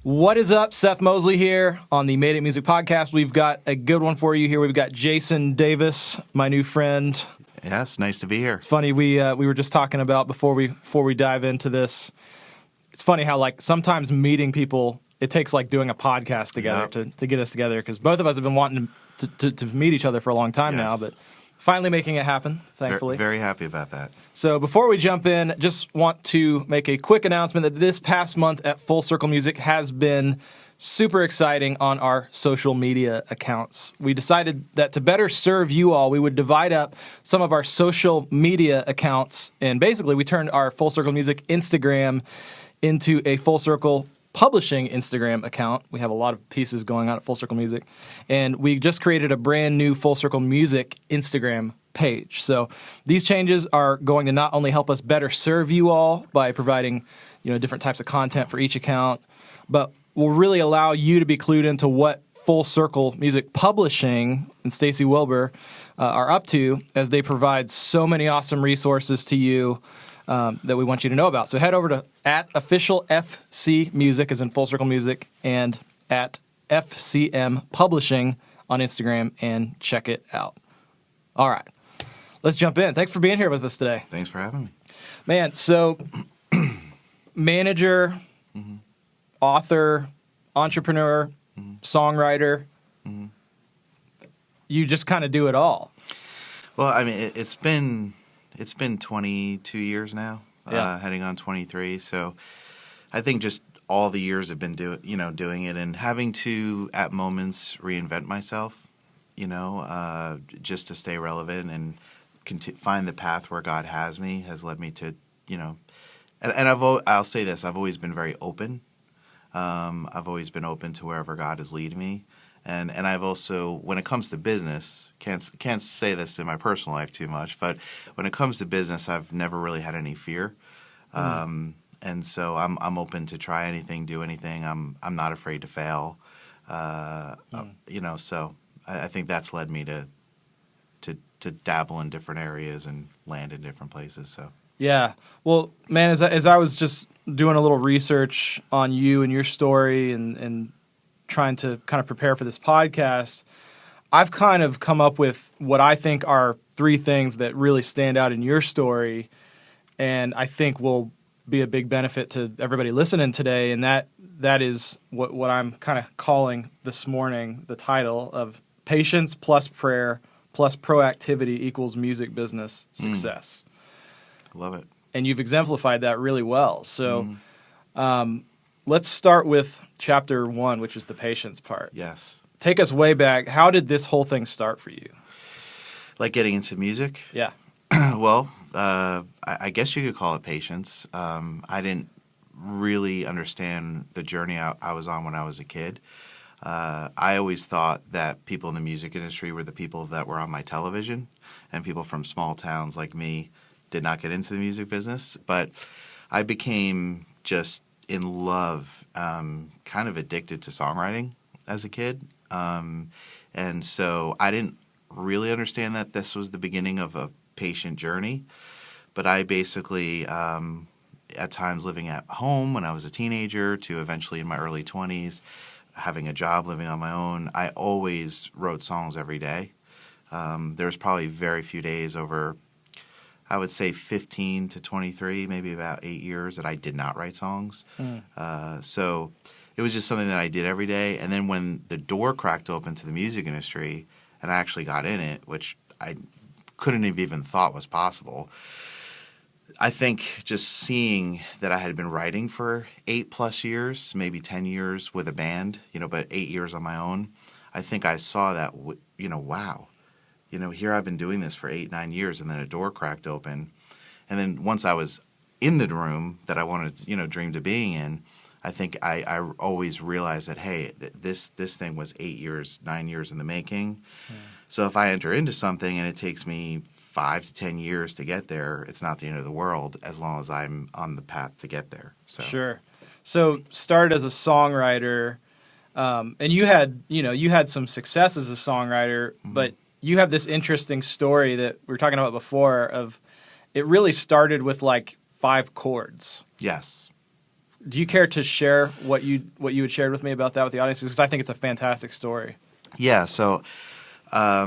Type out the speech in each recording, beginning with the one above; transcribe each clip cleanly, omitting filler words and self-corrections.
What is up? Seth Mosley here on the Made It Music Podcast. We've got a good one for you here. We've got Jason Davis, my new friend. Yes, nice to be here. It's funny, we were just talking about before we dive into this. It's funny how like sometimes meeting people, it takes like doing a podcast together to get us together, because both of us have been wanting to meet each other for a long time now, but finally making it happen, thankfully. Very happy about that. So before we jump in, just want to make a quick announcement that this past month at Full Circle Music has been super exciting on our social media accounts. We decided that to better serve you all, we would divide up some of our social media accounts, and basically we turned our Full Circle Music Instagram into a Full Circle Publishing Instagram account. We have a lot of pieces going on at Full Circle Music, and we just created a brand new Full Circle Music Instagram page. So these changes are going to not only help us better serve you all by providing, different types of content for each account, but will really allow you to be clued into what Full Circle Music Publishing and Stacy Wilbur are up to, as they provide so many awesome resources to you that we want you to know about. So head over to @officialfcmusic, as in Full Circle Music, and @FCM Publishing on Instagram, and check it out. All right, let's jump in. Thanks for being here with us today. Thanks for having me. Man, so manager, author, entrepreneur, songwriter, you just kind of do it all. Well, I mean, it's been 22 years now, heading on 23. So I think just all the years have been doing it, and having to at moments reinvent myself, just to stay relevant and find the path where God has me, has led me to, and I'll say this, I've always been very open. I've always been open to wherever God has led me. And I've also, when it comes to business, can't say this in my personal life too much, but when it comes to business, I've never really had any fear. And so I'm open to try anything, do anything. I'm not afraid to fail. So I think that's led me to dabble in different areas and land in different places. So yeah. Well, man, as I was just doing a little research on you and your story and trying to kind of prepare for this podcast, I've kind of come up with what I think are 3 things that really stand out in your story, and I think will be a big benefit to everybody listening today, and that is what I'm kind of calling this morning the title of Patience plus Prayer plus Proactivity equals Music Business Success. Love it. And you've exemplified that really well. So let's start with chapter 1, which is the patience part. Yes. Take us way back. How did this whole thing start for you? Like getting into music? Yeah. Well, I guess you could call it patience. I didn't really understand the journey I was on when I was a kid. I always thought that people in the music industry were the people that were on my television, and people from small towns like me did not get into the music business. But I became just in love, kind of addicted to songwriting as a kid. And so I didn't really understand that this was the beginning of a patient journey. But I basically, at times living at home when I was a teenager to eventually in my early 20s, having a job, living on my own, I always wrote songs every day. There was probably very few days over, I would say 15 to 23, maybe about 8 years that I did not write songs. So it was just something that I did every day. And then when the door cracked open to the music industry and I actually got in it, which I couldn't have even thought was possible, I think just seeing that I had been writing for 8+ years, maybe 10 years with a band, but 8 years on my own, I think I saw that, wow. Here I've been doing this for 8-9 years, and then a door cracked open. And then once I was in the room that I wanted, dreamed of being in, I think I always realized that, hey, this thing was 8 years, 9 years in the making. So if I enter into something and it takes me 5 to 10 years to get there, it's not the end of the world as long as I'm on the path to get there. So. Sure. So started as a songwriter, and you had some success as a songwriter, but you have this interesting story that we were talking about before of it really started with like 5 chords. Yes. Do you care to share what you had shared with me about that with the audience? Because I think it's a fantastic story. Yeah. So I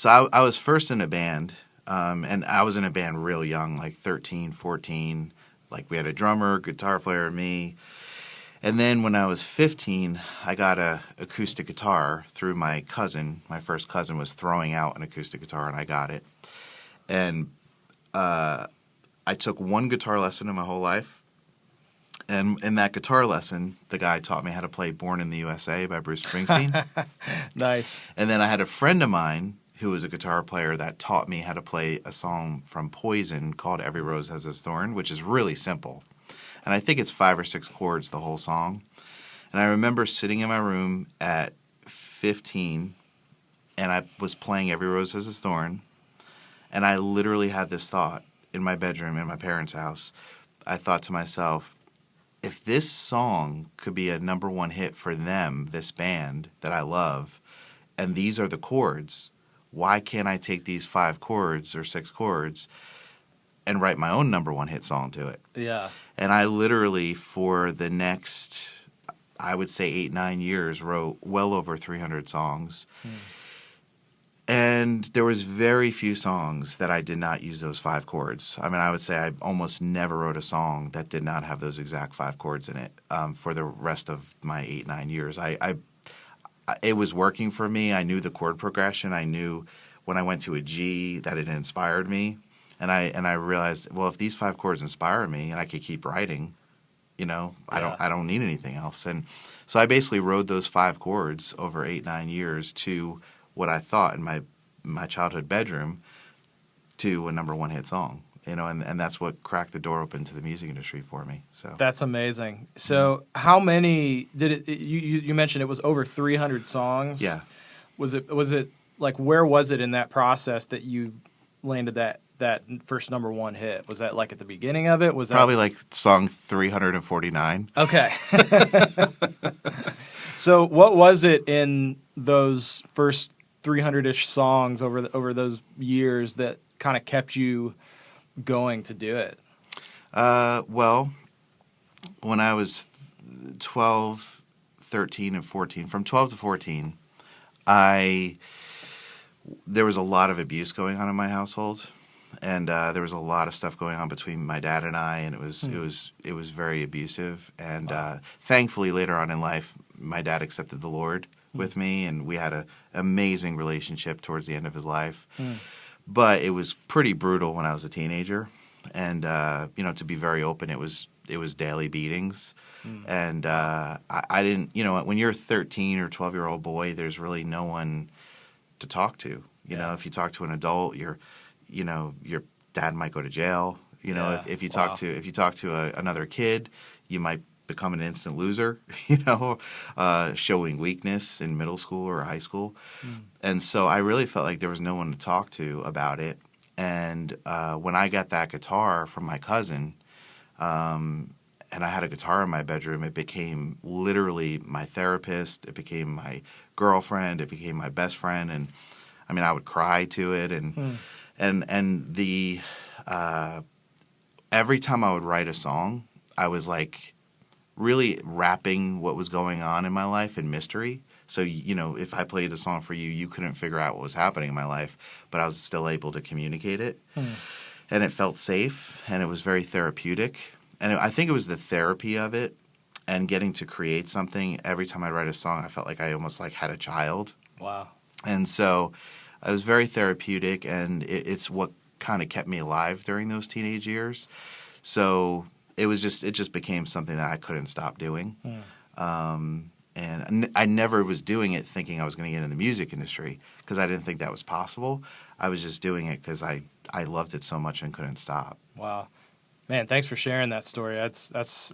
was first in a band, and I was in a band real young, like 13, 14. Like we had a drummer, guitar player, me. And then when I was 15, I got a acoustic guitar through my cousin. My first cousin was throwing out an acoustic guitar, and I got it. And I took one guitar lesson in my whole life. And in that guitar lesson, the guy taught me how to play Born in the USA by Bruce Springsteen. Nice. And then I had a friend of mine who was a guitar player that taught me how to play a song from Poison called Every Rose Has Its Thorn, which is really simple. And I think it's 5 or 6 chords, the whole song. And I remember sitting in my room at 15, and I was playing Every Rose Has Its Thorn, and I literally had this thought in my bedroom in my parents' house. I thought to myself, if this song could be a number one hit for them, this band that I love, and these are the chords, why can't I take these 5 chords or 6 chords and write my own number one hit song to it? Yeah. And I literally, for the next, I would say 8, 9 years, wrote well over 300 songs. And there was very few songs that I did not use those 5 chords. I mean, I would say I almost never wrote a song that did not have those exact 5 chords in it for the rest of my 8, 9 years. It was working for me. I knew the chord progression. I knew when I went to a G that it inspired me. And I realized, well, if these 5 chords inspire me and I could keep writing, I don't need anything else. And so I basically wrote those 5 chords over 8, 9 years to what I thought in my childhood bedroom to a number one hit song, and that's what cracked the door open to the music industry for me. So That's amazing. So how many did it, you mentioned it was over 300 songs. Yeah. Was it like, where was it in that process that you landed that first number one hit? Was that like at the beginning of it? Was probably that... like song 349. Okay. So what was it in those first 300-ish songs over those years that kind of kept you going to do it? Well, when I was 12, 13, and 14, from 12 to 14, there was a lot of abuse going on in my household, and there was a lot of stuff going on between my dad and I, and it was very abusive. And thankfully, later on in life, my dad accepted the Lord with me, and we had an amazing relationship towards the end of his life. But it was pretty brutal when I was a teenager, and to be very open, it was daily beatings. And I didn't, when you're a 13 or 12-year-old boy, there's really no one to talk to. If you talk to an adult, your dad might go to jail. If you talk to another kid, you might become an instant loser, showing weakness in middle school or high school. And so I really felt like there was no one to talk to about it. And when I got that guitar from my cousin, and I had a guitar in my bedroom, it became literally my therapist. It became my girlfriend. It became my best friend. And I mean, I would cry to it. And the every time I would write a song, I was like really wrapping what was going on in my life in mystery. So, if I played a song for you, you couldn't figure out what was happening in my life, but I was still able to communicate it. And it felt safe, and it was very therapeutic. And I think it was the therapy of it and getting to create something. Every time I write a song, I felt like I almost like had a child. Wow. And so it was very therapeutic, and it's what kind of kept me alive during those teenage years. So it just became something that I couldn't stop doing. And I never was doing it thinking I was going to get into the music industry, because I didn't think that was possible. I was just doing it because I loved it so much and couldn't stop. Wow. Man, thanks for sharing that story. That's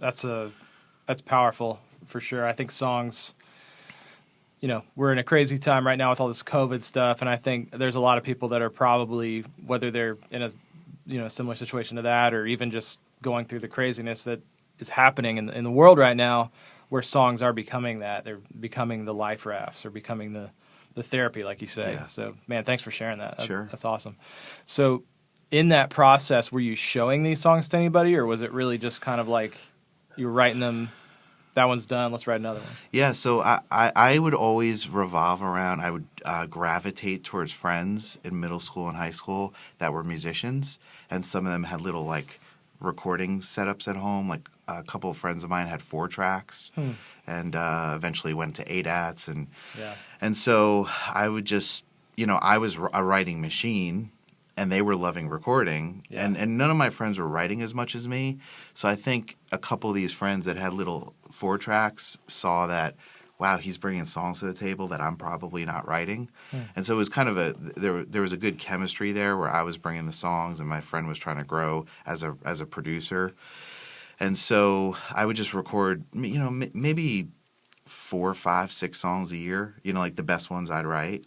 powerful for sure. I think songs, we're in a crazy time right now with all this COVID stuff, and I think there's a lot of people that are probably, whether they're in a similar situation to that, or even just going through the craziness that is happening in the world right now, where songs are becoming that. They're becoming the life rafts, or becoming the therapy, like you say. Yeah. So, man, thanks for sharing that. Sure. That's awesome. So, in that process, were you showing these songs to anybody, or was it really just kind of like You were writing them. That one's done. Let's write another one. Yeah, so I would always revolve around, I would gravitate towards friends in middle school and high school that were musicians, and some of them had little like recording setups at home. Like a couple of friends of mine had 4 tracks, and eventually went to 8-ats, and so I would just, I was a writing machine. And they were loving recording, and none of my friends were writing as much as me. So I think a couple of these friends that had little 4 tracks saw that, wow, he's bringing songs to the table that I'm probably not writing. And so it was kind of there was a good chemistry there where I was bringing the songs and my friend was trying to grow as a producer. And so I would just record, maybe 4, 5, 6 songs a year, like the best ones I'd write.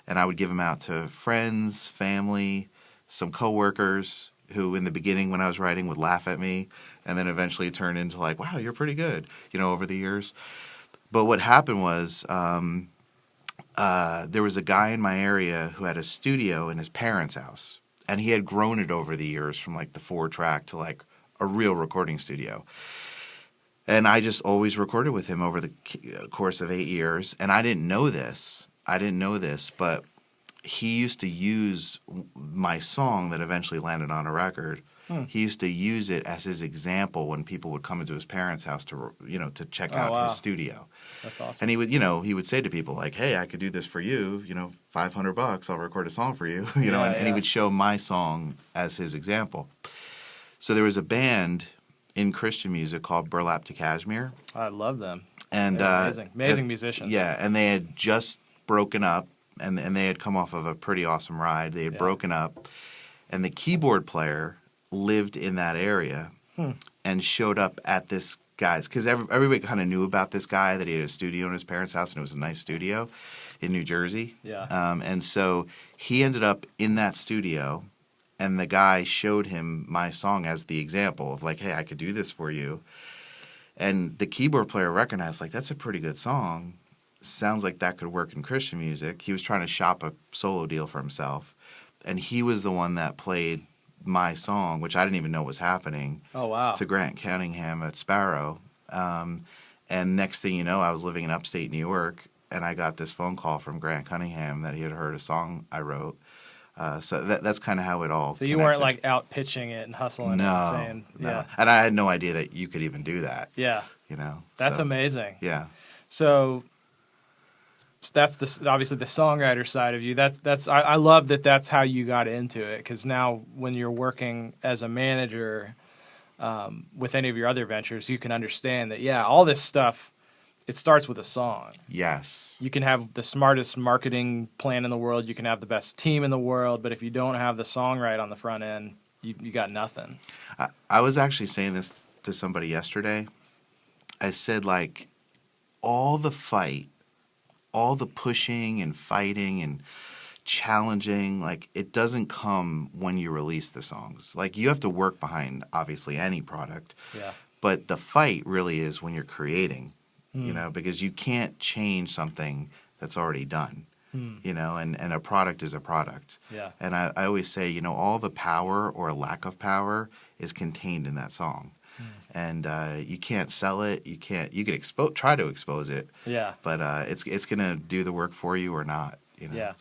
And I would give them out to friends, family, some coworkers who in the beginning when I was writing would laugh at me and then eventually turn into like, wow, you're pretty good, over the years. But what happened was there was a guy in my area who had a studio in his parents' house. And he had grown it over the years from like the 4-track to like a real recording studio. And I just always recorded with him over the course of 8 years. And I didn't know this, but he used to use my song that eventually landed on a record. He used to use it as his example when people would come into his parents' house to check out his studio. That's awesome. And he would say to people like, "Hey, I could do this for you. $500, I'll record a song for you." And he would show my song as his example. So there was a band in Christian music called Burlap to Kashmir. I love them. And amazing musicians. Yeah, and they had just broken up, and they had come off of a pretty awesome ride. They had broken up, and the keyboard player lived in that area and showed up at this guy's, because everybody kind of knew about this guy, that he had a studio in his parents' house, and it was a nice studio in New Jersey. Yeah. And so he ended up in that studio, and the guy showed him my song as the example of like, hey, I could do this for you. And the keyboard player recognized, like, that's a pretty good song. Sounds like that could work in Christian music. He was trying to shop a solo deal for himself. And he was the one that played my song, which I didn't even know was happening. Oh, wow. To Grant Cunningham at Sparrow. And next thing you know, I was living in upstate New York, and I got this phone call from Grant Cunningham that he had heard a song I wrote. So that's kind of how it all So you connected. weren't like out pitching it and hustling and saying, no. And I had no idea that you could even do that. Yeah. That's so, amazing. Yeah. So that's obviously the songwriter side of you. I love that that's how you got into it, because now when you're working as a manager with any of your other ventures, you can understand that, all this stuff, it starts with a song. Yes. You can have the smartest marketing plan in the world, you can have the best team in the world, but if you don't have the song right on the front end, you got nothing. I was actually saying this to somebody yesterday. I said, like, all the fight, all the pushing and fighting and challenging, like, it doesn't come when you release the songs. Like, you have to work behind, obviously, any product. Yeah. But the fight really is when you're creating, because you can't change something that's already done, and a product is a product. Yeah. And I always say, all the power or lack of power is contained in that song. And you can't sell it. You can try to expose it. Yeah. But it's gonna do the work for you or not. Yeah.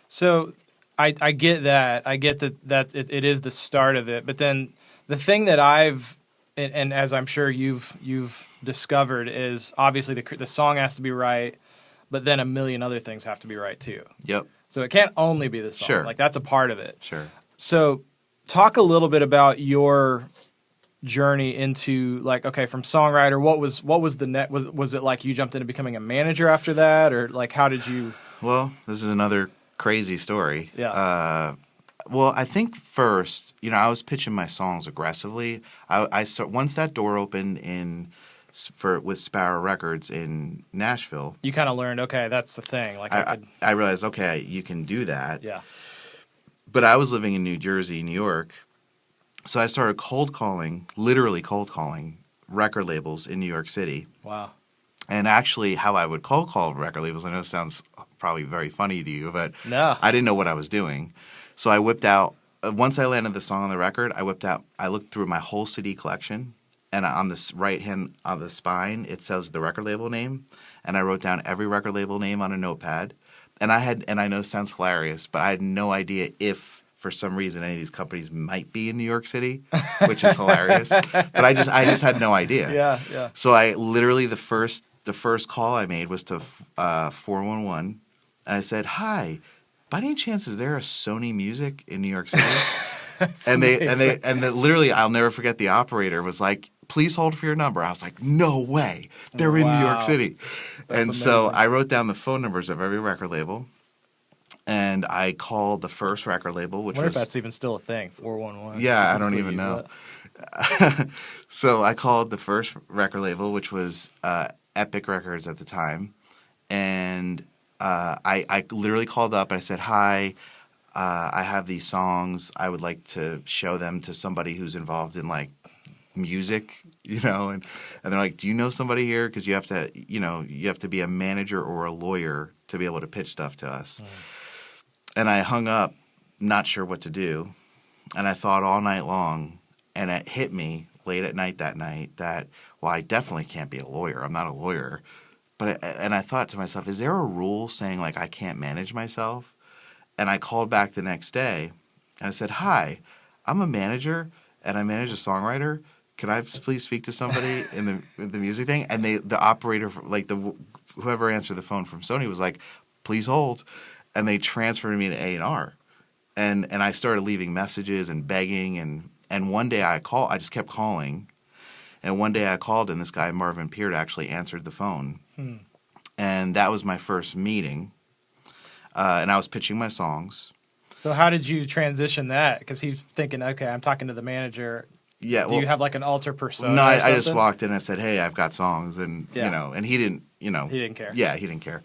So I get that. I get that it is the start of it. But then the thing that and as I'm sure you've discovered, is obviously the song has to be right, but then a million other things have to be right too. Yep. So it can't only be the song. Sure. Like, that's a part of it. Sure. So talk a little bit about your journey into, like, okay, from songwriter, what was the net? Was it like you jumped into becoming a manager after that, or like how did you? Well, this is another crazy story. Yeah. Well, I think first, I was pitching my songs aggressively. I once that door opened with Sparrow Records in Nashville. You kind of learned, okay, that's the thing. Like I realized, okay, you can do that. Yeah. But I was living in New Jersey, New York. So I started literally cold calling record labels in New York City. Wow. And actually, how I would cold call record labels, I know it sounds probably very funny to you, but no. I didn't know what I was doing. So I whipped out, once I landed the song on the record, I looked through my whole CD collection, and on the right hand on the spine it says the record label name, and I wrote down every record label name on a notepad, and I know it sounds hilarious, but I had no idea if for some reason any of these companies might be in New York City, which is hilarious. But I just had no idea. Yeah. So I literally the first call I made was to 411, and I said, "Hi, by any chance is there a Sony Music in New York City?" and they literally, I'll never forget, the operator was like, "Please hold for your number." I was like, "No way, they're in New York City." That's and so amazing. I wrote down the phone numbers of every record label, and I called the first record label, which I wonder was if that's even still a thing. 411. yeah, I don't even know. So I called the first record label, which was Epic Records at the time, and I literally called up and I said, "Hi, I have these songs. I would like to show them to somebody who's involved in like music, and they're like, do you know somebody here? Because you have to be a manager or a lawyer to be able to pitch stuff to us." And I hung up, not sure what to do, and I thought all night long, and it hit me late at night that night that, well, I definitely can't be a lawyer. I'm not a lawyer. And I thought to myself, is there a rule saying like I can't manage myself? And I called back the next day and I said, "Hi, I'm a manager and I manage a songwriter. Can I please speak to somebody in the music thing?" And the operator, like whoever answered the phone from Sony, was like, "Please hold." And they transferred me to A&R. And I started leaving messages and begging. And one day I just kept calling. And one day I called and this guy, Marvin Peart, actually answered the phone. And that was my first meeting. And I was pitching my songs. So how did you transition that? Because he's thinking, okay, I'm talking to the manager. Yeah. Do you have like an alter persona? No, or I just something? walked in and I said, "Hey, I've got songs," and and he didn't, He didn't care. Yeah, he didn't care.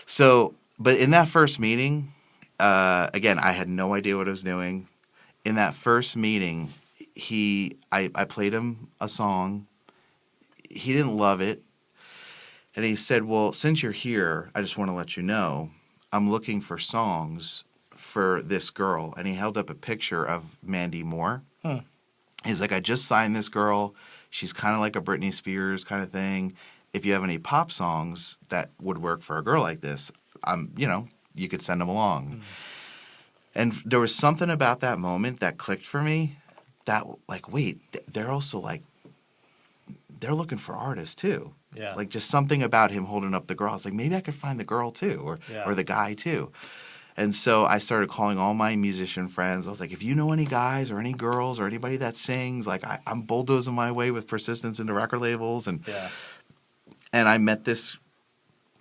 So, but in that first meeting, again, I had no idea what I was doing. In that first meeting, I played him a song. He didn't love it, and he said, "Well, since you're here, I just want to let you know I'm looking for songs for this girl." And he held up a picture of Mandy Moore. He's like, "I just signed this girl. She's kind of like a Britney Spears kind of thing. If you have any pop songs that would work for a girl like this, you could send them along." And there was something about that moment that clicked for me that, like, wait, they're also like, they're looking for artists too. Yeah. Like just something about him holding up the girl. I was like, maybe I could find the girl too, or the guy too. And so I started calling all my musician friends. I was like, if you know any guys or any girls or anybody that sings, like I'm bulldozing my way with persistence into record labels. And I met this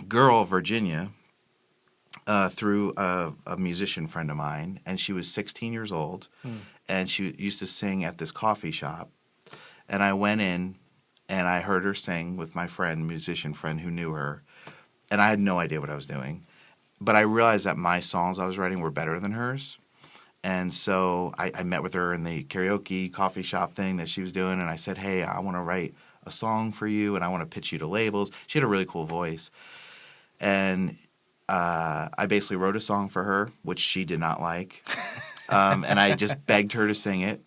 girl, Virginia, through a musician friend of mine. And she was 16 years old. And she used to sing at this coffee shop. And I went in and I heard her sing with my musician friend who knew her. And I had no idea what I was doing. But I realized that my songs I was writing were better than hers. And so I met with her in the karaoke coffee shop thing that she was doing. And I said, "Hey, I want to write a song for you and I want to pitch you to labels." She had a really cool voice. And I basically wrote a song for her, which she did not like. And I just begged her to sing it.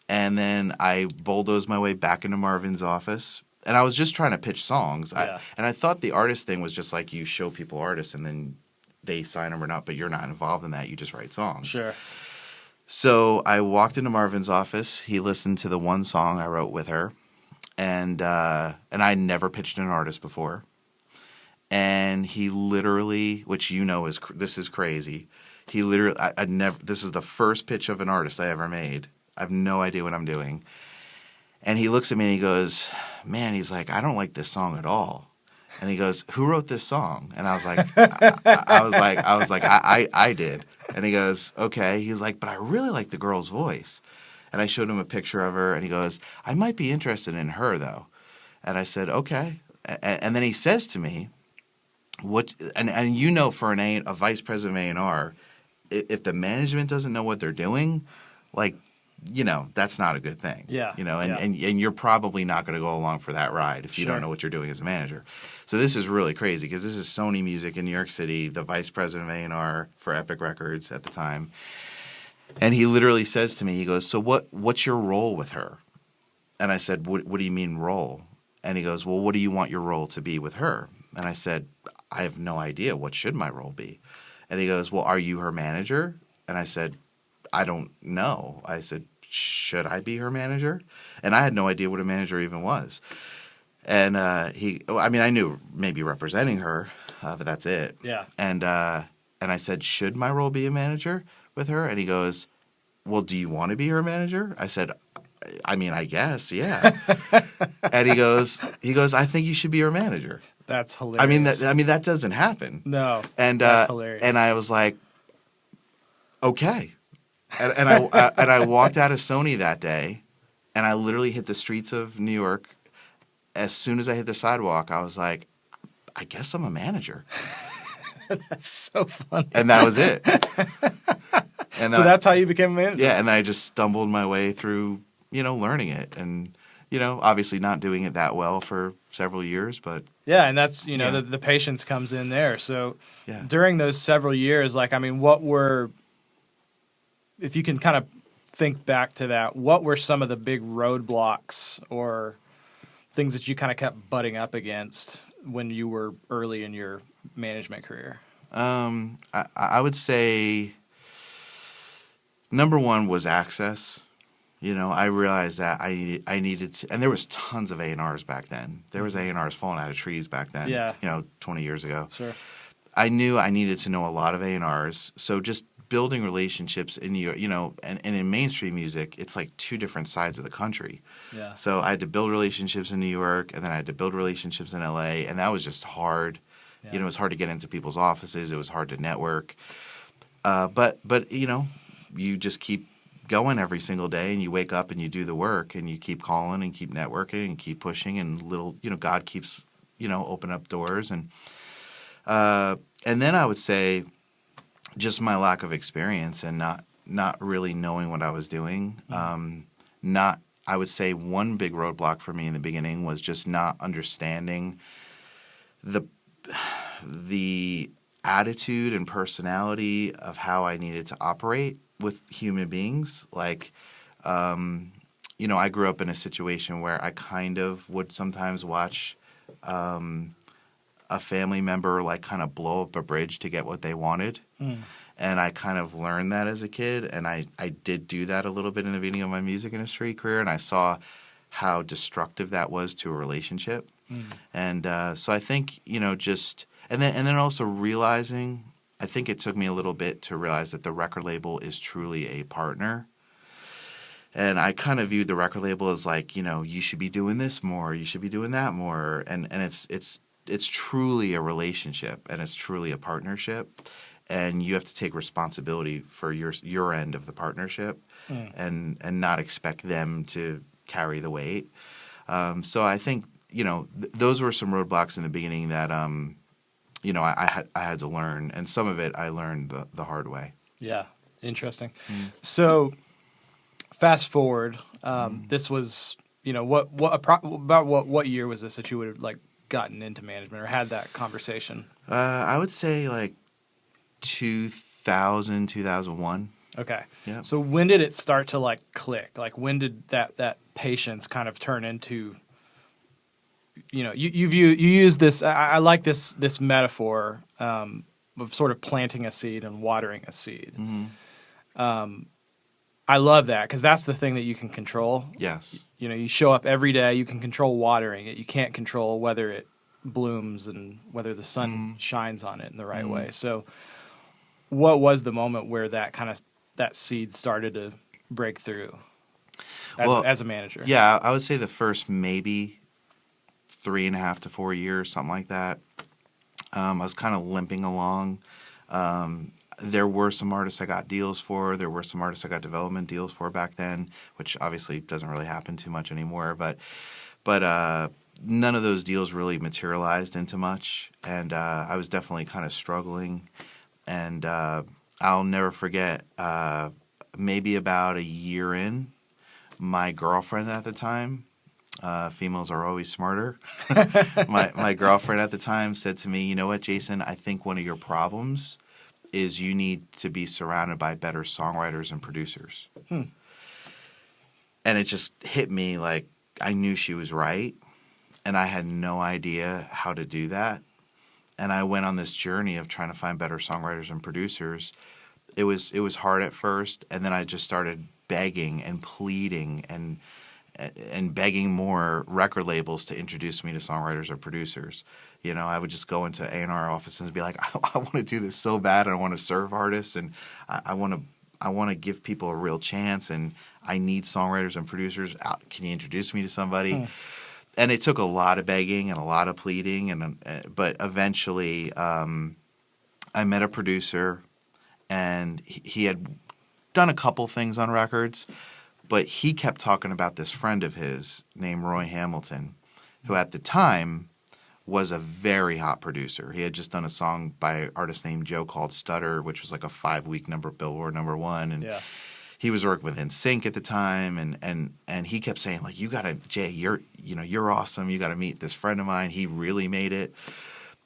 And then I bulldozed my way back into Marvin's office. And I was just trying to pitch songs. And I thought the artist thing was just like you show people artists and then they sign them or not, but you're not involved in that. You just write songs. Sure. So I walked into Marvin's office. He listened to the one song I wrote with her. And I never pitched an artist before. And he literally, which this is crazy. He literally, this is the first pitch of an artist I ever made. I have no idea what I'm doing. And he looks at me and he goes, "Man," he's like, "I don't like this song at all." And he goes, "Who wrote this song?" And I was like, I did. And he goes, "Okay." He's like, "But I really like the girl's voice." And I showed him a picture of her and he goes, "I might be interested in her though." And I said, "Okay." And then he says to me, "What?" And for a vice president of A&R, if the management doesn't know what they're doing, like, that's not a good thing. Yeah. And you're probably not going to go along for that ride if you don't know what you're doing as a manager. So this is really crazy because this is Sony Music in New York City, the vice president of A&R for Epic Records at the time. And he literally says to me, he goes, "So what's your role with her?" And I said, what do you mean role? And he goes, well, what do you want your role to be with her? And I said, I have no idea. What should my role be? And he goes, well, are you her manager? And I said, I don't know. I said, should I be her manager? And I had no idea what a manager even was. And I knew maybe representing her, but that's it. Yeah. And I said, should my role be a manager with her? And he goes, well, do you want to be her manager? I said, I mean, I guess, yeah. And he goes, I think you should be her manager. That's hilarious. I mean, that doesn't happen. No. And that's hilarious. And I was like, okay. And I walked out of Sony that day, and I literally hit the streets of New York. As soon as I hit the sidewalk, I was like, I guess I'm a manager. That's so funny. And that was it. And so that's how you became a manager? Yeah, and I just stumbled my way through, learning it. And, obviously not doing it that well for several years, but... Yeah, and that's, the patience comes in there. So during those several years, what were... If you can kind of think back to that, what were some of the big roadblocks or things that you kind of kept butting up against when you were early in your management career? I would say number one was access. I realized that I needed to, and there was tons of A&Rs back then. There was A&Rs falling out of trees back then, 20 years ago. Sure. I knew I needed to know a lot of A&Rs, so just building relationships in New York, and in mainstream music, it's like two different sides of the country. Yeah. So I had to build relationships in New York, and then I had to build relationships in LA, and that was just hard. Yeah. It was hard to get into people's offices. It was hard to network. But you just keep going every single day, and you wake up and you do the work, and you keep calling and keep networking and keep pushing, and God keeps open up doors, and then I would say just my lack of experience and not really knowing what I was doing. I would say one big roadblock for me in the beginning was just not understanding the attitude and personality of how I needed to operate with human beings. Like, I grew up in a situation where I kind of would sometimes watch a family member kind of blow up a bridge to get what they wanted. And I kind of learned that as a kid, and I did do that a little bit in the beginning of my music industry career, and I saw how destructive that was to a relationship. And so I think, and then also realizing, I think it took me a little bit to realize that the record label is truly a partner. And I kind of viewed the record label as you should be doing this more, you should be doing that more, and it's truly a relationship, and it's truly a partnership, and you have to take responsibility for your end of the partnership, and not expect them to carry the weight. So I think those were some roadblocks in the beginning that I had to learn, and some of it I learned the hard way. Yeah, interesting. So fast forward, this was what year was this that you would have gotten into management or had that conversation? I would say 2000, 2001. Okay. Yeah. So when did it start to click? When did that patience kind of turn into, you use this, I like this metaphor of sort of planting a seed and watering a seed. I love that because that's the thing that you can control. Yes. You show up every day, you can control watering it. You can't control whether it blooms and whether the sun shines on it in the right way. So what was the moment where that seed started to break through as a manager? Yeah, I would say the first maybe 3.5 to 4 years, something like that. I was kind of limping along. There were some artists I got deals for. There were some artists I got development deals for back then, which obviously doesn't really happen too much anymore. But none of those deals really materialized into much, and I was definitely kind of struggling. And I'll never forget, maybe about a year in, my girlfriend at the time, females are always smarter, my girlfriend at the time said to me, you know what, Jason, I think one of your problems is you need to be surrounded by better songwriters and producers. And it just hit me I knew she was right, and I had no idea how to do that. And I went on this journey of trying to find better songwriters and producers. It was hard at first, and then I just started begging and pleading and begging more record labels to introduce me to songwriters or producers. You know, I would just go into A&R offices and be like, I want to do this so bad, and I want to serve artists, and I want to give people a real chance, and I need songwriters and producers. Can you introduce me to somebody? And it took a lot of begging and a lot of pleading, but eventually I met a producer, and he had done a couple things on records, but he kept talking about this friend of his named Roy Hamilton, who at the time was a very hot producer. He had just done a song by an artist named Joe called Stutter, which was like a 5-week Billboard #1, and he was working with NSYNC at the time, and he kept saying, like, Jay, you're awesome. You got to meet this friend of mine. He really made it.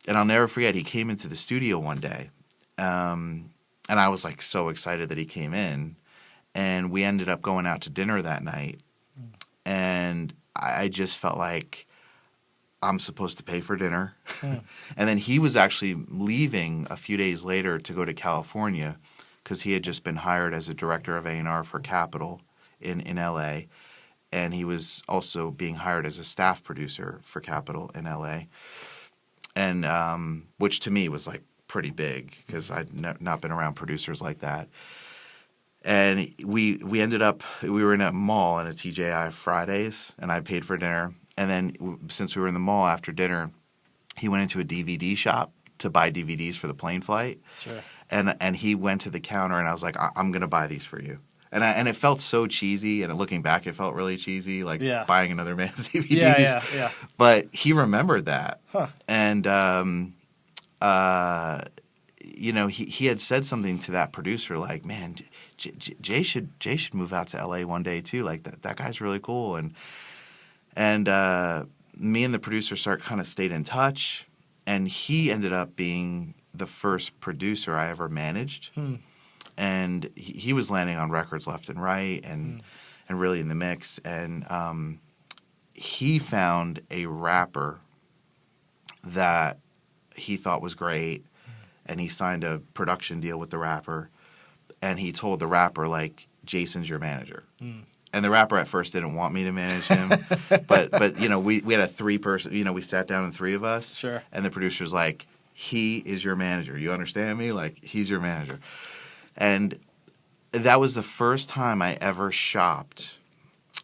And I'll never forget, he came into the studio one day, and I was like so excited that he came in, and we ended up going out to dinner that night, and I just felt like I'm supposed to pay for dinner. And then he was actually leaving a few days later to go to California, because he had just been hired as a director of A&R for Capitol in L.A., and he was also being hired as a staff producer for Capitol in L.A., and which to me was like pretty big, because I'd not been around producers like that. And we were in a mall in a TJI Fridays, and I paid for dinner. And then since we were in the mall after dinner, he went into a DVD shop to buy DVDs for the plane flight. Sure. And he went to the counter, and I was like, I'm going to buy these for you. And it felt so cheesy, and looking back, it felt really cheesy, like buying another man's DVDs. Yeah. But he remembered that. And, he had said something to that producer, like, man, Jay should move out to L.A. one day, too. Like, that guy's really cool. And me and the producer kind of stayed in touch, and he ended up being the first producer I ever managed. And he was landing on records left and right, and really in the mix. And he found a rapper that he thought was great, and he signed a production deal with the rapper, and he told the rapper, like, Jason's your manager. And the rapper at first didn't want me to manage him, but we had a 3-person, we sat down, and 3 of us. Sure. And the producer's like, he is your manager. You understand me? Like, he's your manager. And that was the first time I ever shopped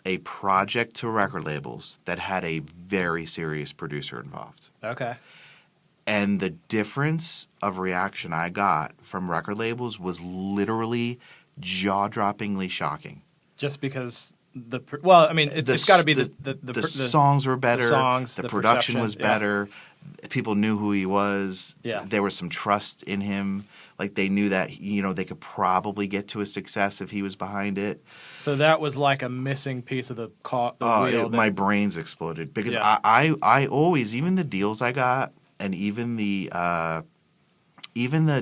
a project to record labels that had a very serious producer involved. Okay. And the difference of reaction I got from record labels was literally jaw-droppingly shocking. Just because it's got to be the songs were better. The production was better. People knew who he was. Yeah. There was some trust in him. Like, they knew that, they could probably get to a success if he was behind it. So that was like a missing piece of the wheel. My brains exploded, because I always, even the deals I got, and even the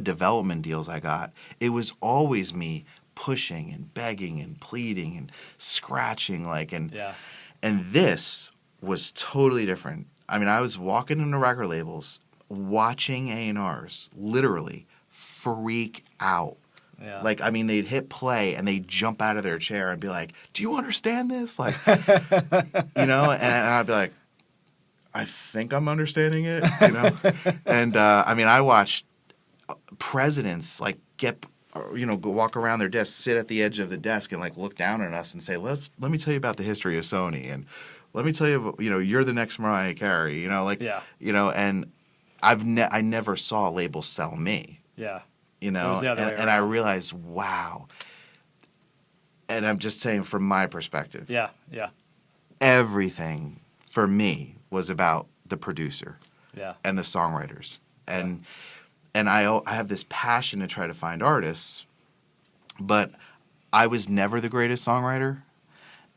development deals I got, it was always me pushing and begging and pleading and scratching, and this was totally different. I mean, I was walking into record labels, watching A&Rs literally freak out. Yeah. Like, I mean, they'd hit play and they'd jump out of their chair and be like, "Do you understand this?" Like, and I'd be like, "I think I'm understanding it," And I watched presidents like go walk around their desk, sit at the edge of the desk, and like look down on us and say, "Let me tell you about the history of Sony, and let me tell you, you're the next Mariah Carey," and I never saw labels sell me. Yeah. And I realized, wow. And I'm just saying, from my perspective. Yeah. Everything for me was about the producer. Yeah. And the songwriters. And I have this passion to try to find artists, but I was never the greatest songwriter,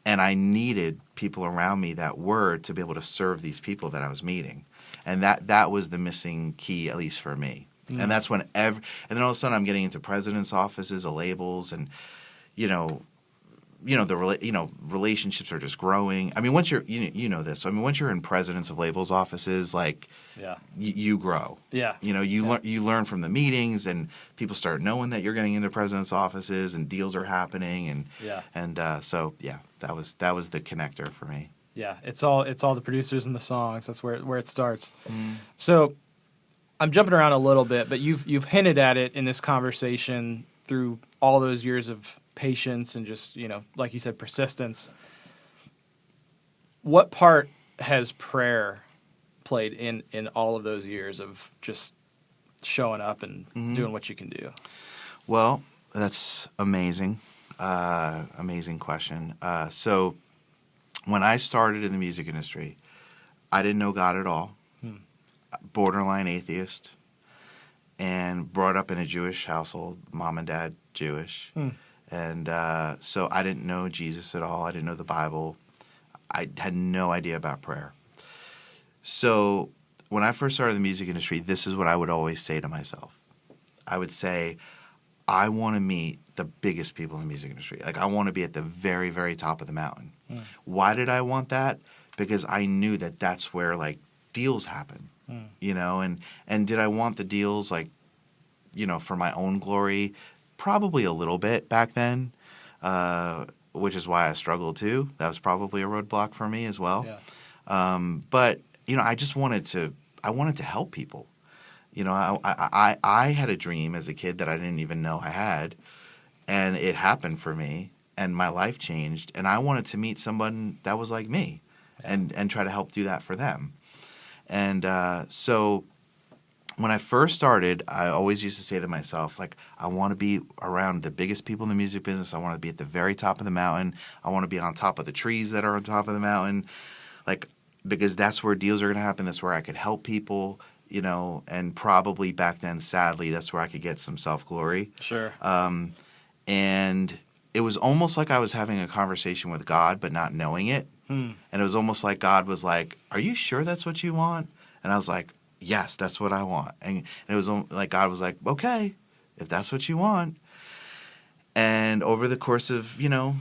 and I needed people around me that were, to be able to serve these people that I was meeting. And that was the missing key, at least for me. And that's when and then all of a sudden I'm getting into presidents' offices of labels, and relationships are just growing. I mean, once you're, this. I mean, once you're in presidents of labels offices, like, Yeah. you grow. Yeah. You learn from the meetings, and people start knowing that you're getting into presidents' offices, and deals are happening, so that was the connector for me. Yeah, it's all the producers and the songs. That's where it starts. Mm. So I'm jumping around a little bit, but you've hinted at it in this conversation through all those years of patience and just, like you said, persistence. What part has prayer played in all of those years of just showing up and doing what you can do? Well, that's amazing. Amazing question. So when I started in the music industry, I didn't know God at all. Borderline atheist, and brought up in a Jewish household, mom and dad Jewish. And so I didn't know Jesus at all. I didn't know the Bible. I had no idea about prayer. So when I first started in the music industry, this is what I would always say to myself. I would say, I want to meet the biggest people in the music industry. Like, I want to be at the very, very top of the mountain. Why did I want that? Because I knew that that's where, like, deals happen, and did I want the deals, like, for my own glory? Probably a little bit back then, which is why I struggled too. That was probably a roadblock for me as well. Yeah. But I just wanted to help people. I had a dream as a kid that I didn't even know I had, and it happened for me, and my life changed, and I wanted to meet someone that was like me, and try to help do that for them. And so when I first started, I always used to say to myself, like, I want to be around the biggest people in the music business. I want to be at the very top of the mountain. I want to be on top of the trees that are on top of the mountain, like, because that's where deals are going to happen. That's where I could help people, and probably back then, sadly, that's where I could get some self-glory. Sure. And it was almost like I was having a conversation with God, but not knowing it. And it was almost like God was like, "Are you sure that's what you want?" And I was like, "Yes, that's what I want." And it was like God was like, "Okay, if that's what you want." And over the course of,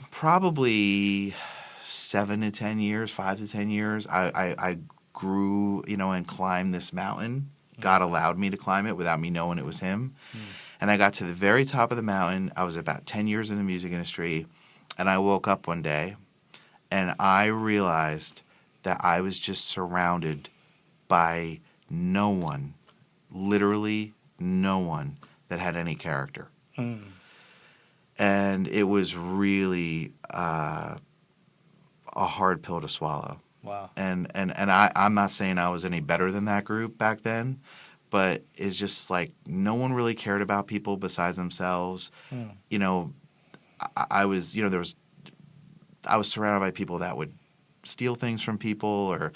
probably 7 to 10 years, 5 to 10 years, I grew, and climbed this mountain. God allowed me to climb it without me knowing it was Him. And I got to the very top of the mountain. I was about 10 years in the music industry, and I woke up one day, and I realized that I was just surrounded by no one, literally no one, that had any character. And it was really a hard pill to swallow. Wow. And I'm not saying I was any better than that group back then, but it's just like no one really cared about people besides themselves. I was, I was surrounded by people that would steal things from people, or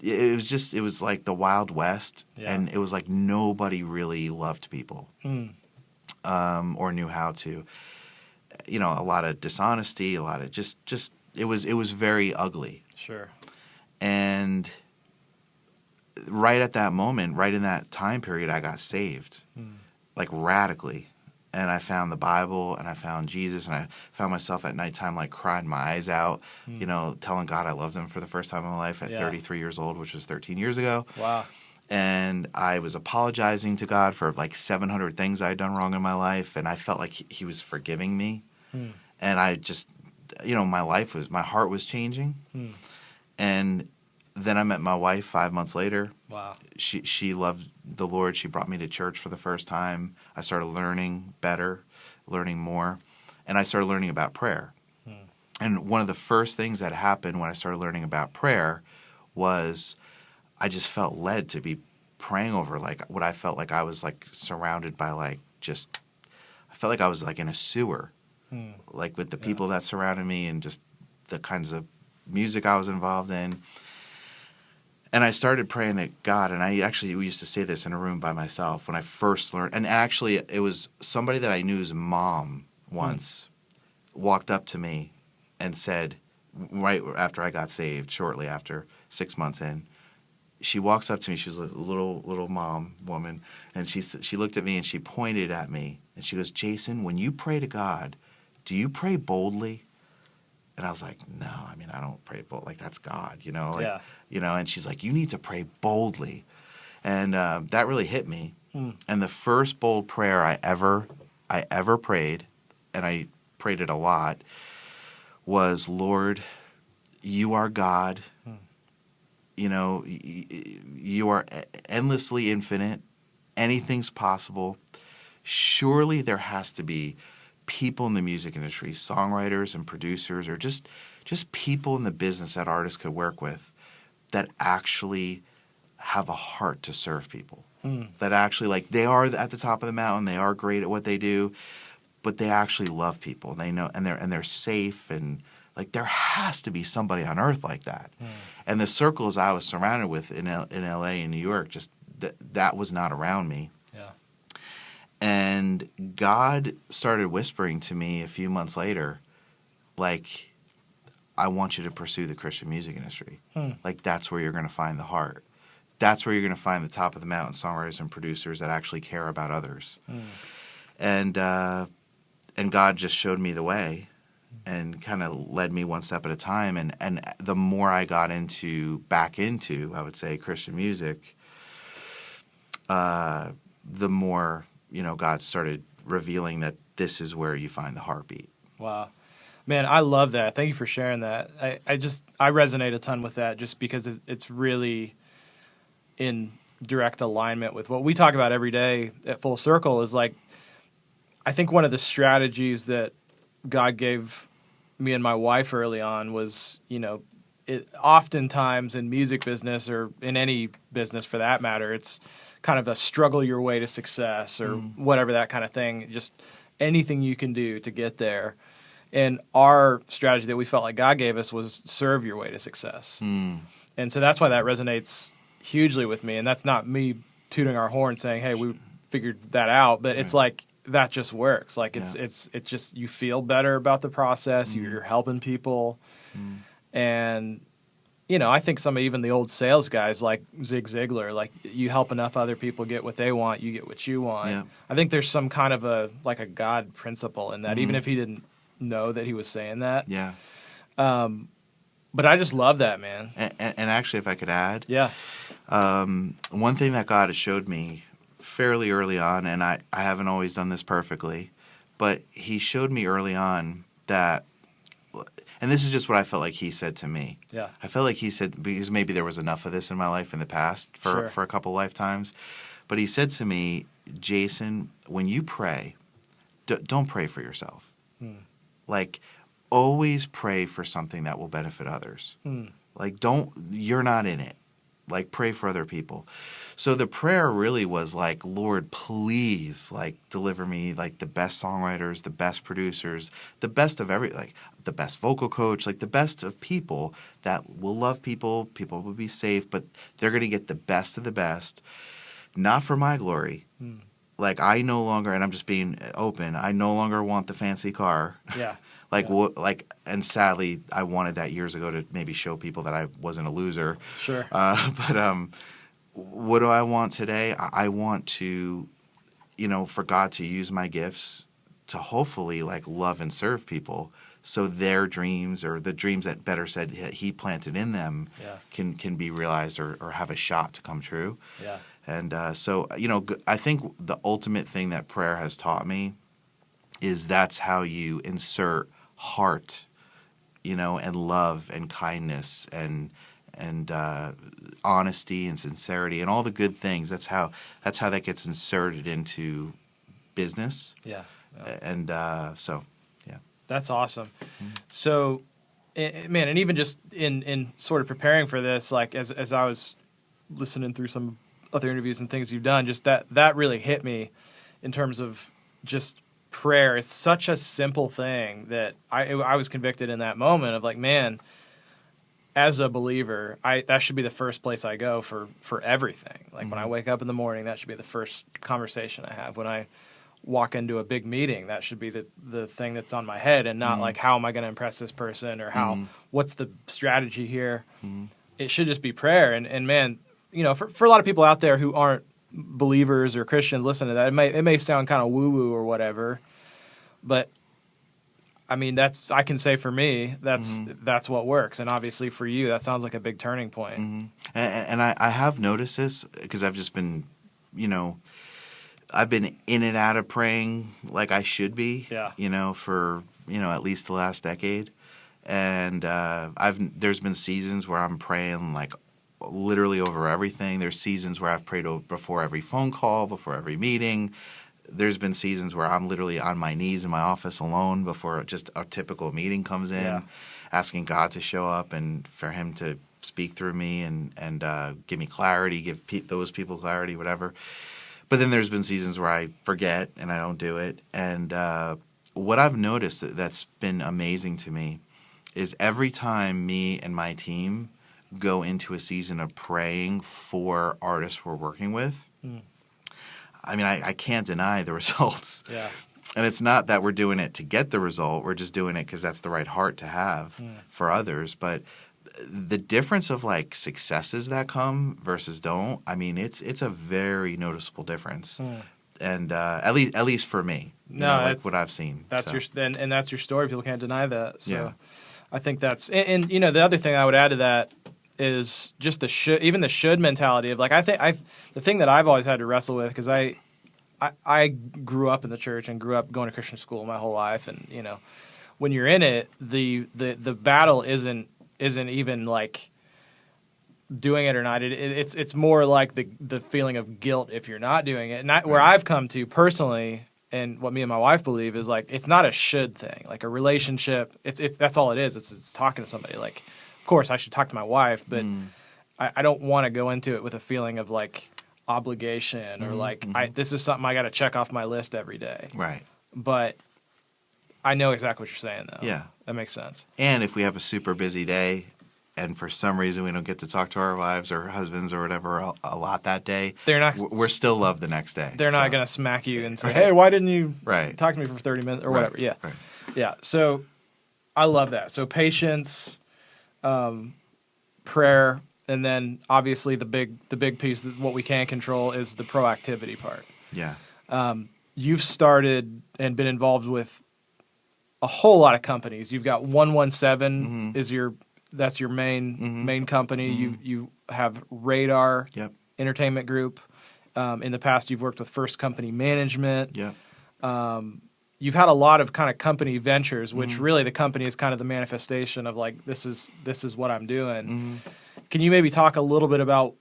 it was like the Wild West, and it was like nobody really loved people, or knew how to. A lot of dishonesty, a lot of just it was very ugly. Sure. And right at that moment, right in that time period, I got saved, like radically. And I found the Bible, and I found Jesus, and I found myself at nighttime, like, crying my eyes out, telling God I loved Him for the first time in my life at 33 years old, which was 13 years ago. Wow. And I was apologizing to God for, like, 700 things I had done wrong in my life, and I felt like He was forgiving me. And I just, my heart was changing. And then I met my wife 5 months later. Wow. She loved the Lord. She brought me to church for the first time. I started learning better, learning more, and I started learning about prayer. And one of the first things that happened when I started learning about prayer was I just felt led to be praying over, like, what I felt like I was, like, surrounded by, like, just I felt like I was, like, in a sewer, like, with the people that surrounded me and just the kinds of music I was involved in. And I started praying to God, and we used to say this in a room by myself when I first learned. And actually, it was somebody that I knew's mom once walked up to me and said, right after I got saved, shortly after, 6 months in, she walks up to me. She was a little mom woman, and she looked at me and she pointed at me, and she goes, "Jason, when you pray to God, do you pray boldly?" And I was like, no, I mean, I don't pray bold. Like, that's God, you know? Like, Yeah. you know, and she's like, you need to pray boldly. And that really hit me. And the first bold prayer I ever prayed, and I prayed it a lot, was, Lord, you are God. You know, you are endlessly infinite. Anything's possible. Surely there has to be people in the music industry, songwriters and producers, or just people in the business that artists could work with that actually have a heart to serve people. That actually, like, they are at the top of the mountain, they are great at what they do, but they actually love people. They know, and they're safe, and like, there has to be somebody on earth like that. And the circles I was surrounded with in LA and New York, just that was not around me. Yeah. And God started whispering to me a few months later, like, I want you to pursue the Christian music industry. Like, that's where you're going to find the heart. That's where you're going to find the top of the mountain songwriters and producers that actually care about others. And God just showed me the way and kind of led me one step at a time. And the more I got back into, I would say, Christian music, the more, you know, God started revealing that this is where you find the heartbeat. Wow. Man, I love that. Thank you for sharing that. I resonate a ton with that, just because it's really in direct alignment with what we talk about every day at Full Circle. Is like, I think one of the strategies that God gave me and my wife early on was, you know, oftentimes in music business, or in any business for that matter, it's kind of a struggle your way to success, or whatever, that kind of thing. Just anything you can do to get there. And our strategy that we felt like God gave us was serve your way to success. And so that's why that resonates hugely with me. And that's not me tooting our horn saying, hey, we figured that out, but it's like, that just works. Like, it's just, you feel better about the process. You're helping people. And, you know, I think even the old sales guys like Zig Ziglar, like, you help enough other people get what they want, you get what you want. Yeah. I think there's some kind of a God principle in that, even if he didn't know that he was saying that. Yeah. But I just love that, man. And actually, if I could add, one thing that God has showed me fairly early on, and I haven't always done this perfectly, but he showed me early on that, and this is just what I felt like he said to me. Yeah. I felt like he said, because maybe there was enough of this in my life in the past for a couple lifetimes, but he said to me, Jason, when you pray, don't pray for yourself. Like, always pray for something that will benefit others. Like, you're not in it. Like, pray for other people. So the prayer really was like, Lord, please, like, deliver me, like, the best songwriters, the best producers, the best of like, the best vocal coach, like, the best of people that will love people. People will be safe, but they're going to get the best of the best, not for my glory. Like, I no longer, and I'm just being open, I no longer want the fancy car. Yeah. And sadly, I wanted that years ago to maybe show people that I wasn't a loser. Sure. But what do I want today? I want to, you know, for God to use my gifts to hopefully, like, love and serve people, so their dreams, or the dreams that better said he planted in them, can be realized, or have a shot to come true. Yeah. And so, you know, I think the ultimate thing that prayer has taught me is that's how you insert heart, you know, and love and kindness and honesty and sincerity and all the good things. That's how that gets inserted into business. Yeah. And so, yeah. That's awesome. So, man, and even just in sort of preparing for this, like, as I was listening through some other interviews and things you've done, just that really hit me in terms of just prayer. It's such a simple thing that I was convicted in that moment of, like, man, as a believer, that should be the first place I go for everything. Like, when I wake up in the morning, that should be the first conversation I have. When I walk into a big meeting, that should be the thing that's on my head, and not like, how am I going to impress this person, or what's the strategy here. It should just be prayer. And man, you know, for a lot of people out there who aren't believers or Christians, listen to that. It may sound kind of woo-woo or whatever, but I mean, I can say for me, that's what works. And obviously for you, that sounds like a big turning point. And I have noticed this because I've just been, I've been in and out of praying like I should be, for, at least the last decade. And there's been seasons where I'm praying like literally over everything. There's seasons where I've prayed before every phone call, before every meeting. There's been seasons where I'm literally on my knees in my office alone before just a typical meeting comes in, asking God to show up and for him to speak through me and give me clarity, give those people clarity, whatever. But then there's been seasons where I forget and I don't do it. And what I've noticed that's been amazing to me is every time me and my team go into a season of praying for artists we're working with, I mean, I can't deny the results. Yeah. And it's not that we're doing it to get the result. We're just doing it because that's the right heart to have for others. But the difference of like successes that come versus don't, I mean, it's a very noticeable difference. And at least for me, like what I've seen. That's and that's your story. People can't deny that. So I think that's and the other thing I would add to that is just the should mentality of like the thing that I've always had to wrestle with because I grew up in the church and grew up going to Christian school my whole life, and when you're in it, the battle isn't even like doing it or not. It's more like the feeling of guilt if you're not doing it. And where I've come to personally, and what me and my wife believe is like it's not a should thing. Like a relationship, it's that's all it is. It's talking to somebody. Like, of course, I should talk to my wife, but I don't want to go into it with a feeling of like obligation or like this is something I got to check off my list every day. Right. But I know exactly what you're saying, though. Yeah. That makes sense. And if we have a super busy day and for some reason we don't get to talk to our wives or husbands or whatever a lot that day, we're still loved the next day. They're not going to smack you and say, hey, why didn't you talk to me for 30 minutes or whatever. Yeah. Right. Yeah. So I love that. So patience, prayer, and then obviously the big piece, what we can control is the proactivity part. Yeah. You've started and been involved with a whole lot of companies. You've got 117 is that's your main company. You have Radar Entertainment Group. In the past, you've worked with First Company Management. Yep. You've had a lot of kind of company ventures, which really the company is kind of the manifestation of like this is what I'm doing. Can you maybe talk a little bit about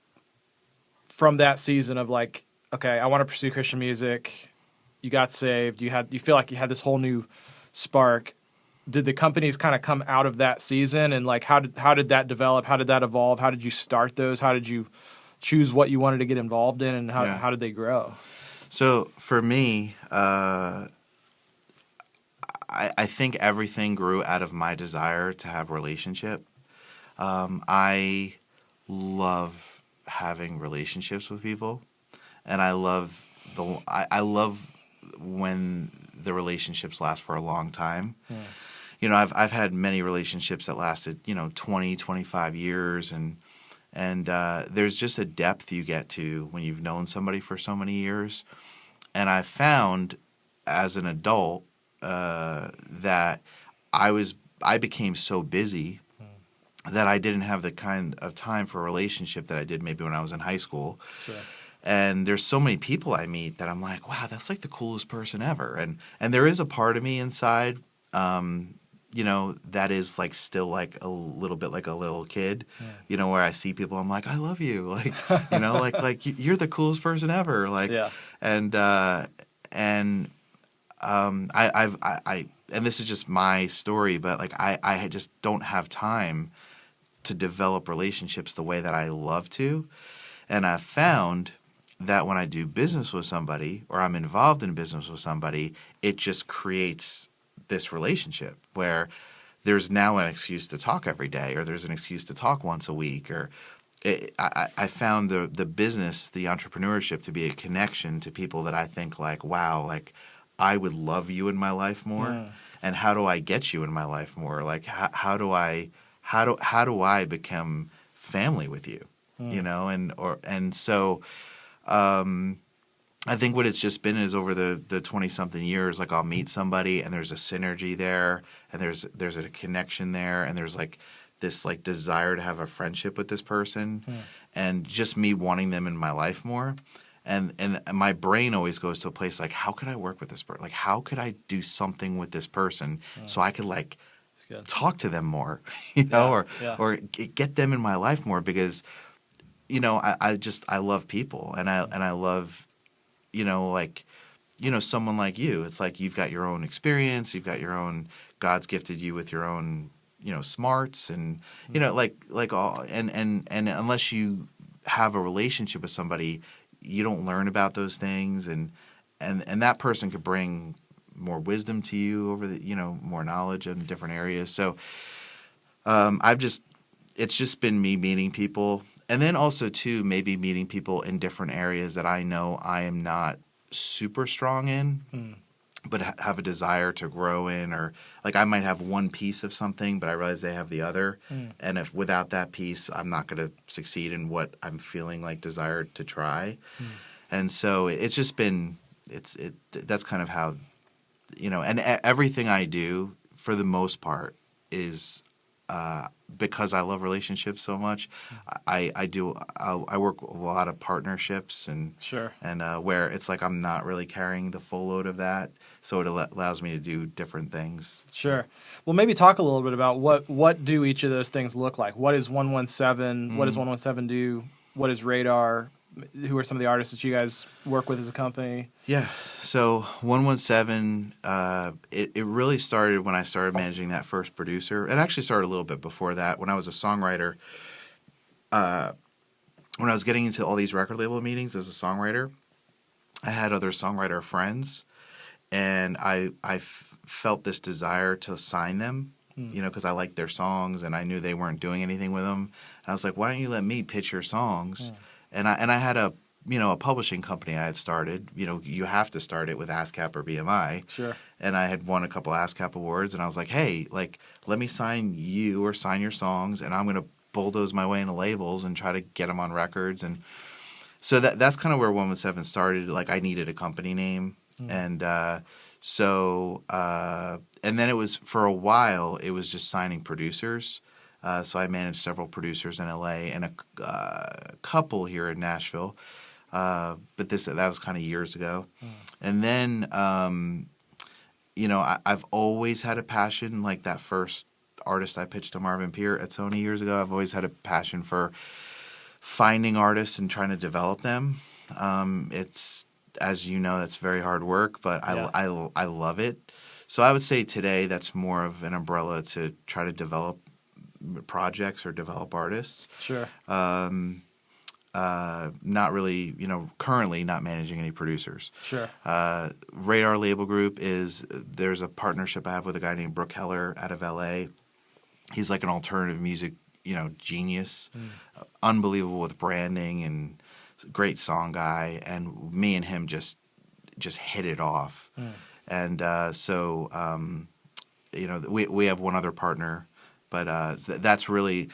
from that season of like, okay, I want to pursue Christian music. You got saved. You feel like you had this whole new spark. Did the companies kind of come out of that season, and like how did that develop? How did that evolve? How did you start those? How did you choose what you wanted to get involved in, and how did they grow? So for me, I think everything grew out of my desire to have a relationship. I love having relationships with people, and I love when the relationships last for a long time. I've had many relationships that lasted 20, 25 years, and there's just a depth you get to when you've known somebody for so many years. And I found as an adult that I became so busy that I didn't have the kind of time for a relationship that I did maybe when I was in high school. Sure. And there's so many people I meet that I'm like, wow, that's like the coolest person ever. And there is a part of me inside, that is like still like a little bit like a little kid, where I see people, I'm like, I love you. Like, like you're the coolest person ever. Like, and this is just my story, but like I just don't have time to develop relationships the way that I love to. And I've found that when I do business with somebody or I'm involved in business with somebody, it just creates this relationship where there's now an excuse to talk every day, or there's an excuse to talk once a week, or I found the business, the entrepreneurship to be a connection to people that I think like, wow, like I would love you in my life more. And how do I get you in my life more? Like how do I become family with you? And so I think what it's just been is over the 20-something years, like I'll meet somebody and there's a synergy there and there's a connection there and there's like this like desire to have a friendship with this person and just me wanting them in my life more. And my brain always goes to a place like, how could I work with this person? Like, how could I do something with this person so I could like talk to them more, or get them in my life more because, I love people and I love, someone like you. It's like you've got your own experience, you've got your own, God's gifted you with your own, smarts and, like all, and unless you have a relationship with somebody, you don't learn about those things and that person could bring more wisdom to you over the, more knowledge in different areas. So it's just been me meeting people. And then also too, maybe meeting people in different areas that I know I am not super strong in, but have a desire to grow in, or like I might have one piece of something, but I realize they have the other. And if without that piece, I'm not going to succeed in what I'm feeling like desired to try. And so it's just been, that's kind of how, and everything I do for the most part is, because I love relationships so much, I work a lot of partnerships and where it's like I'm not really carrying the full load of that, so it allows me to do different things. Sure. Well, maybe talk a little bit about what do each of those things look like. What is 117? What does 117 do? What is Radar? Who are some of the artists that you guys work with as a company? Yeah. So 117, it really started when I started managing that first producer. It actually started a little bit before that when I was a songwriter. When I was getting into all these record label meetings as a songwriter, I had other songwriter friends, and I felt this desire to sign them, because I liked their songs and I knew they weren't doing anything with them. And I was like, why don't you let me pitch your songs? And I had a publishing company I had started. You have to start it with ASCAP or BMI. Sure. And I had won a couple ASCAP awards, and I was like, hey, let me sign you or sign your songs, and I'm going to bulldoze my way into labels and try to get them on records. And so that's kind of where 117 started. Like, I needed a company name. And and then it was, for a while, it was just signing producers. So I managed several producers in LA and a couple here in Nashville, but that was kind of years ago. And then, I've always had a passion, like that first artist I pitched to Marvin Peer at Sony years ago. I've always had a passion for finding artists and trying to develop them. It's, as you know, that's very hard work, but I love it. So I would say today that's more of an umbrella to try to develop projects or develop artists. Sure. Not really, currently not managing any producers. Sure. Radar Label Group there's a partnership I have with a guy named Brooke Heller out of LA. He's like an alternative music, genius, unbelievable with branding and great song guy. And me and him just hit it off. And we have one other partner. But that's really,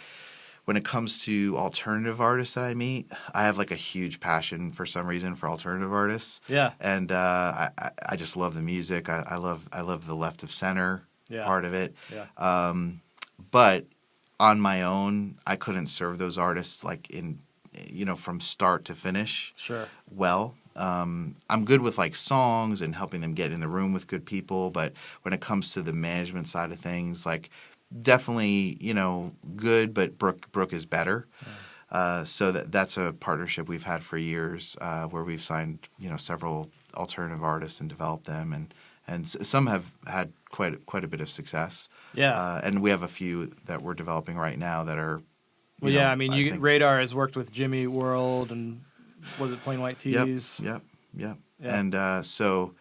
when it comes to alternative artists that I meet, I have like a huge passion for some reason for alternative artists. Yeah. And I just love the music. I love the left of center part of it. Yeah. But on my own, I couldn't serve those artists like from start to finish. Sure. Well. I'm good with like songs and helping them get in the room with good people. But when it comes to the management side of things, like, definitely, good, but Brooke is better. So that's a partnership we've had for years, where we've signed, several alternative artists and developed them, and some have had quite a bit of success. Yeah. And we have a few that we're developing right now that are. I think Radar has worked with Jimmy World and was it Plain White Tees? Yep. And so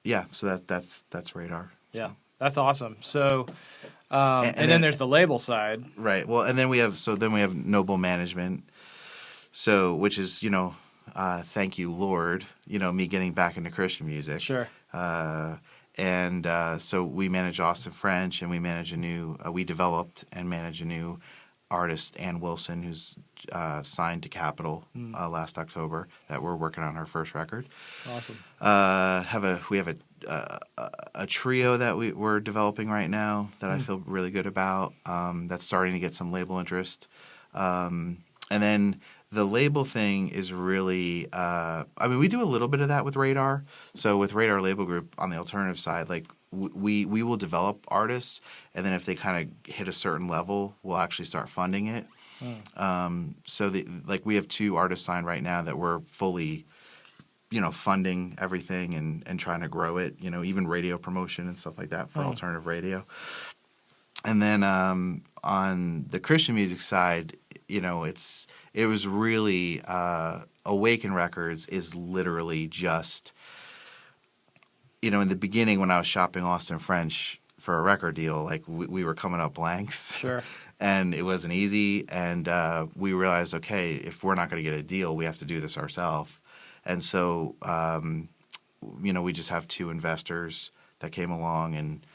that's Radar. Yeah. That's awesome. So, and then there's the label side, right? Well, and then we have Noble Management, so which is thank you Lord, me getting back into Christian music. Sure. So we manage Austin French, and we manage we developed and manage a new artist Ann Wilson, who's signed to Capitol last October, that we're working on her first record. Awesome. We have a trio that we're developing right now that I feel really good about. That's starting to get some label interest, and then the label thing is really. We do a little bit of that with Radar. So with Radar Label Group on the alternative side, like we will develop artists, and then if they kind of hit a certain level, we'll actually start funding it. So we have 2 artists signed right now that we're fully, funding everything and trying to grow it, even radio promotion and stuff like that for alternative radio. And then on the Christian music side, it was really Awaken Records is literally just, in the beginning when I was shopping Austin French for a record deal, like we were coming up blanks. Sure. And it wasn't easy, and we realized, okay, if we're not going to get a deal, we have to do this ourselves. And so, we just have 2 investors that came along and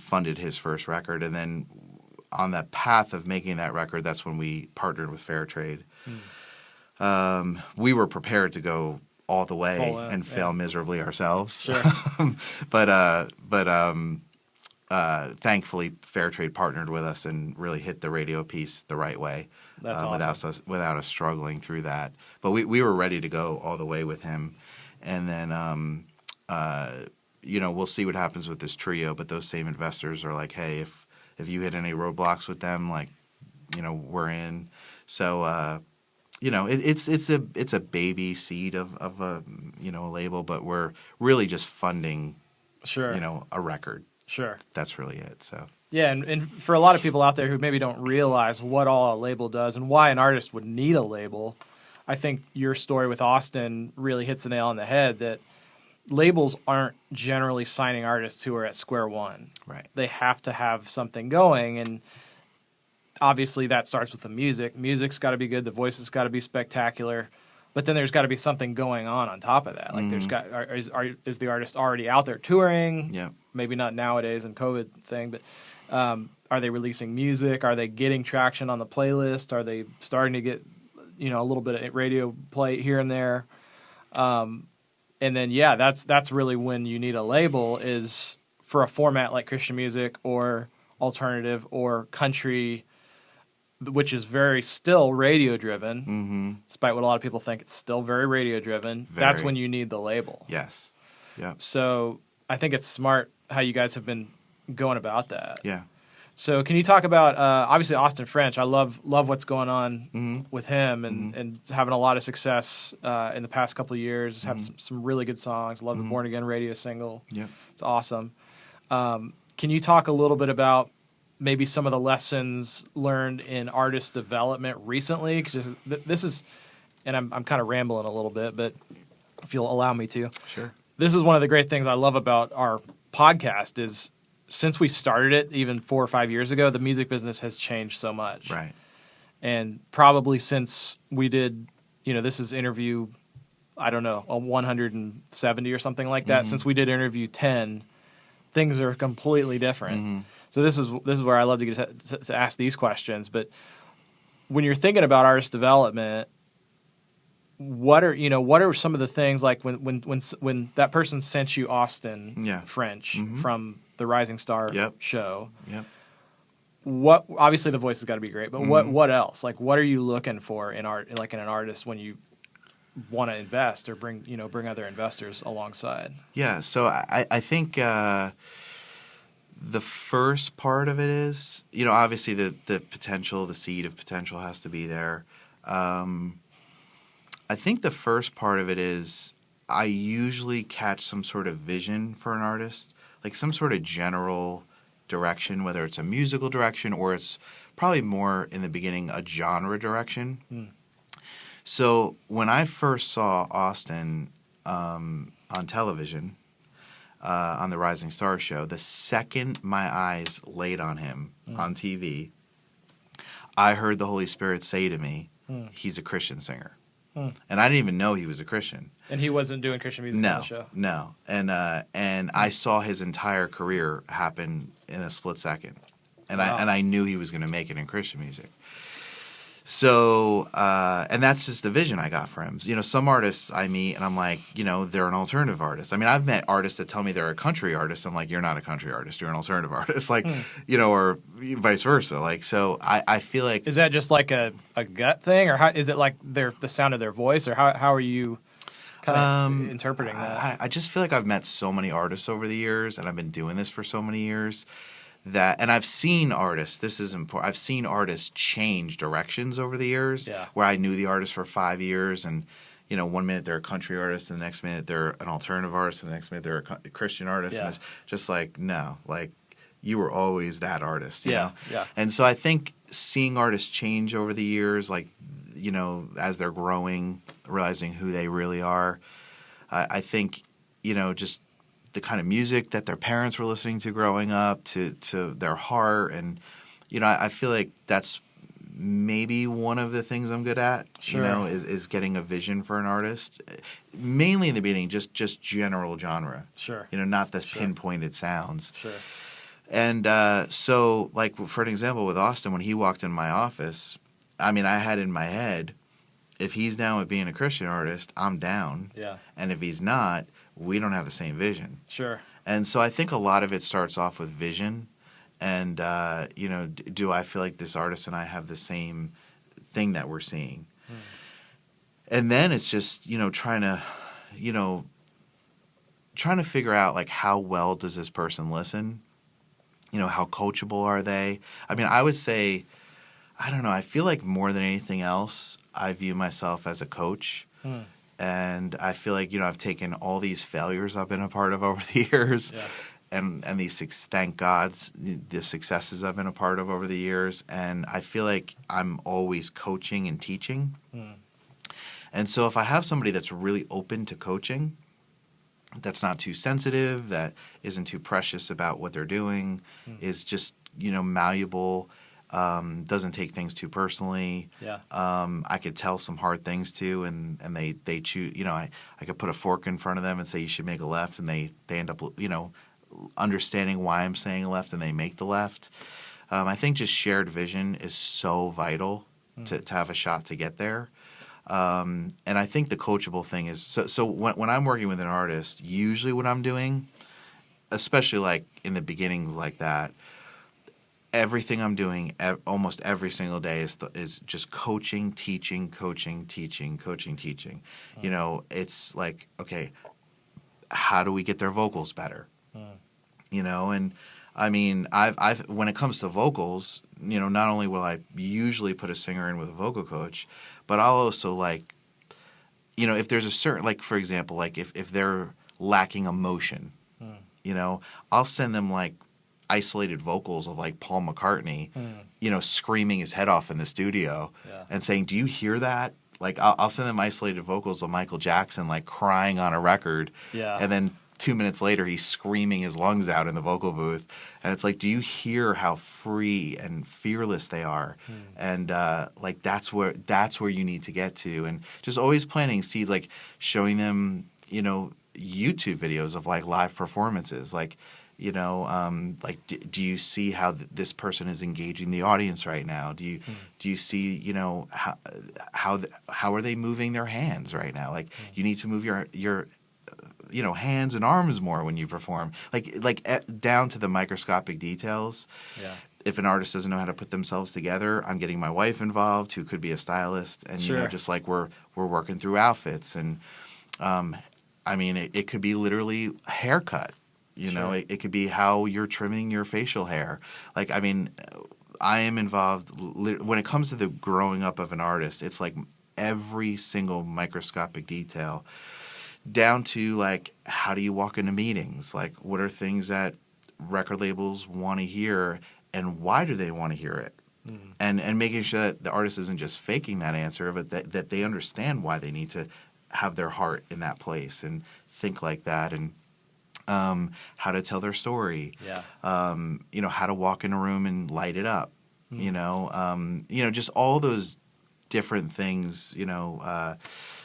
funded his first record. And then on that path of making that record, that's when we partnered with Fairtrade. We were prepared to go all the way and fail miserably ourselves. Sure. But thankfully, Fairtrade partnered with us and really hit the radio piece the right way. That's awesome. without us struggling through that. But we were ready to go all the way with him. And then, we'll see what happens with this trio. But those same investors are like, hey, if you hit any roadblocks with them, like, we're in. So, it's a baby seed of a label, but we're really just funding, a record. Sure. That's really it. So yeah, and for a lot of people out there who maybe don't realize what all a label does and why an artist would need a label, I think your story with Austin really hits the nail on the head that labels aren't generally signing artists who are at square one. Right. They have to have something going, and obviously that starts with the music. Music's got to be good, the voice has got to be spectacular. But then there's got to be something going on top of that. Like, is the artist already out there touring? Yeah. Maybe not nowadays in COVID thing, but are they releasing music? Are they getting traction on the playlist? Are they starting to get, a little bit of radio play here and there? And then, that's really when you need a label is for a format like Christian music or alternative or country, which is very still radio driven, despite what a lot of people think. It's still very radio driven. That's when you need the label. Yes. Yeah. So I think it's smart how you guys have been going about that. Yeah. So can you talk about obviously Austin French? I love what's going on with him and having a lot of success in the past couple of years. Have some really good songs. Love the Born Again radio single. Yeah. It's awesome. Can you talk a little bit about maybe some of the lessons learned in artist development recently? Because this is, and I'm kind of rambling a little bit, but if you'll allow me to. Sure. This is one of the great things I love about our podcast is since we started it even 4 or 5 years ago, the music business has changed so much. Right. And probably since we did, this is interview, I don't know, a 170 or something like that. Since we did interview 10, things are completely different. So this is where I love to get to ask these questions. But when you're thinking about artist development, what are some of the things like when that person sent you Austin French from the Rising Star show? Yep. What obviously the voice has got to be great, but what else? Like, what are you looking for in art, like in an artist when you want to invest or bring other investors alongside? Yeah. So I think. The first part of it is, obviously the potential, the seed of potential has to be there. I think the first part of it is I usually catch some sort of vision for an artist, like some sort of general direction, whether it's a musical direction or it's probably more in the beginning a genre direction. So when I first saw Austin on television, on the Rising Star show, the second my eyes laid on him on TV, I heard the Holy Spirit say to me, he's a Christian singer. And I didn't even know he was a Christian. And he wasn't doing Christian music on the show? No. And I saw his entire career happen in a split second. and Wow. I knew he was going to make it in Christian music. So, and that's just the vision I got for him. You know, some artists I meet and I'm like, you know, they're an alternative artist. I mean, I've met artists that tell me they're a country artist. I'm like, you're not a country artist. You're an alternative artist. Like, you know, or vice versa. Like, so I feel like. Is that just like a gut thing, or how, is it like the sound of their voice, or how are you kind of interpreting that? I just feel like I've met so many artists over the years, and I've been doing this for so many years that, and I've seen artists, this is important, I've seen artists change directions over the years, Yeah. where I knew the artist for 5 years, and, you know, one minute they're a country artist, and the next minute they're an alternative artist, and the next minute they're a Christian artist, Yeah. and it's just like, no, like, you were always that artist, you know? Yeah. And so I think seeing artists change over the years, like, you know, as they're growing, realizing who they really are, I think, you know, just the kind of music that their parents were listening to growing up, to their heart, and, you know, I feel like that's maybe one of the things I'm good at, Sure. you know, is getting a vision for an artist, mainly in the beginning, just general genre, Sure. you know, not the Sure. pinpointed sounds. Sure. And so, like, for an example, with Austin, when he walked in my office, I mean, I had in my head, if he's down with being a Christian artist, I'm down. Yeah. And if he's not, we don't have the same vision. Sure. And so I think a lot of it starts off with vision. And, you know, do I feel like this artist and I have the same thing that we're seeing? And then it's just, you know, trying to figure out, like, how well does this person listen? You know, how coachable are they? I mean, I would say, I don't know, I feel like more than anything else, I view myself as a coach. And I feel like, you know, I've taken all these failures I've been a part of over the years, and these, thank gods, the successes I've been a part of over the years, and I feel like I'm always coaching and teaching. And so if I have somebody that's really open to coaching, that's not too sensitive, that isn't too precious about what they're doing, is just, you know, malleable, doesn't take things too personally. Yeah. I could tell some hard things too, and they choose, you know, I could put a fork in front of them and say you should make a left, and they end up, you know, understanding why I'm saying a left, and they make the left. I think just shared vision is so vital to have a shot to get there. And I think the coachable thing is, so when I'm working with an artist, usually what I'm doing, especially like in the beginnings like that, everything I'm doing almost every single day is just coaching, teaching. You know, it's like, okay, how do we get their vocals better? You know, and I mean, I've when it comes to vocals, you know, not only will I usually put a singer in with a vocal coach, but I'll also, like, you know, if there's a certain, like, for example, like if they're lacking emotion, you know, I'll send them, like, isolated vocals of, like, Paul McCartney, you know, screaming his head off in the studio and saying, do you hear that? Like, I'll send them isolated vocals of Michael Jackson, like, crying on a record. And then 2 minutes later, he's screaming his lungs out in the vocal booth. And it's like, do you hear how free and fearless they are? And, like, that's where you need to get to. And just always planting seeds, like, showing them, you know, YouTube videos of, like, live performances. Like, you know, like, do you see how this person is engaging the audience right now? Do you see, you know, how are they moving their hands right now? Like, you need to move your you know, hands and arms more when you perform, like down to the microscopic details. If an artist doesn't know how to put themselves together, I'm getting my wife involved, who could be a stylist, and you know, just like we're working through outfits, and I mean, it could be literally haircut. You know, it could be how you're trimming your facial hair. Like, I mean, I am involved when it comes to the growing up of an artist. It's like every single microscopic detail, down to, like, how do you walk into meetings? Like, what are things that record labels want to hear, and why do they want to hear it? And making sure that the artist isn't just faking that answer, but that they understand why they need to have their heart in that place and think like that, and how to tell their story. You know, how to walk in a room and light it up. You know, just all those different things. You know.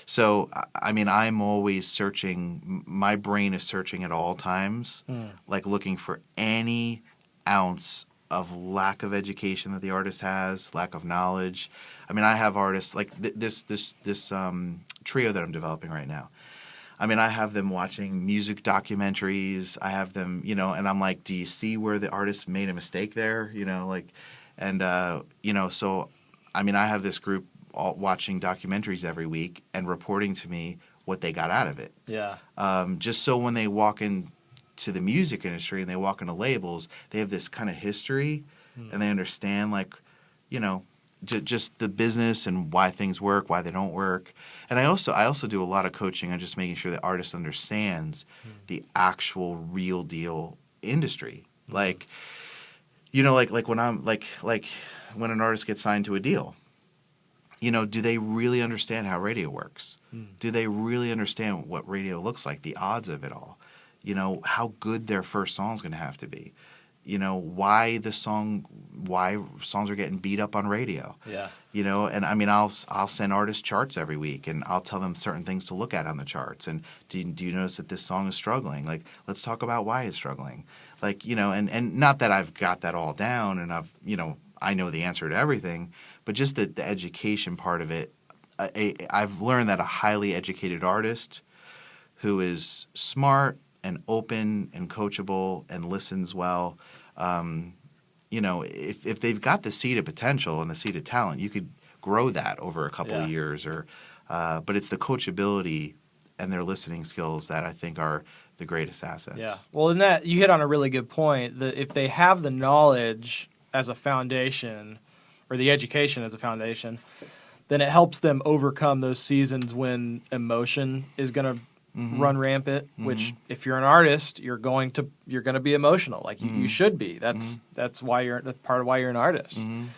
So, I mean, I'm always searching. My brain is searching at all times, like looking for any ounce of lack of education that the artist has, lack of knowledge. I mean, I have artists like this trio that I'm developing right now. I mean, I have them watching music documentaries. I have them, you know, and I'm like, do you see where the artist made a mistake there? You know, like, and, you know, so, I mean, I have this group all watching documentaries every week and reporting to me what they got out of it. Yeah. Just so when they walk into the music industry and they walk into labels, they have this kind of history and they understand, like, you know, just the business and why things work, why they don't work. And I also do a lot of coaching on just making sure the artist understands the actual real deal industry. Like, you know, like when I'm like when an artist gets signed to a deal, you know, do they really understand how radio works? Do they really understand what radio looks like, the odds of it all? You know, how good their first song is going to have to be. You know, why songs are getting beat up on radio. Yeah. You know, and I mean, I'll send artists charts every week, and I'll tell them certain things to look at on the charts. And do you notice that this song is struggling? Like, let's talk about why it's struggling. Like, you know, and not that I've got that all down, and I know the answer to everything, but just the education part of it. I've learned that a highly educated artist who is smart and open and coachable and listens well, you know, if they've got the seed of potential and the seed of talent, you could grow that over a couple of years. But it's the coachability and their listening skills that I think are the greatest assets. Yeah. Well, in that, you hit on a really good point. That if they have the knowledge as a foundation, or the education as a foundation, then it helps them overcome those seasons when emotion is going to run rampant. Which, if you're an artist, you're going to be emotional. Like you should be. That's part of why you're an artist. And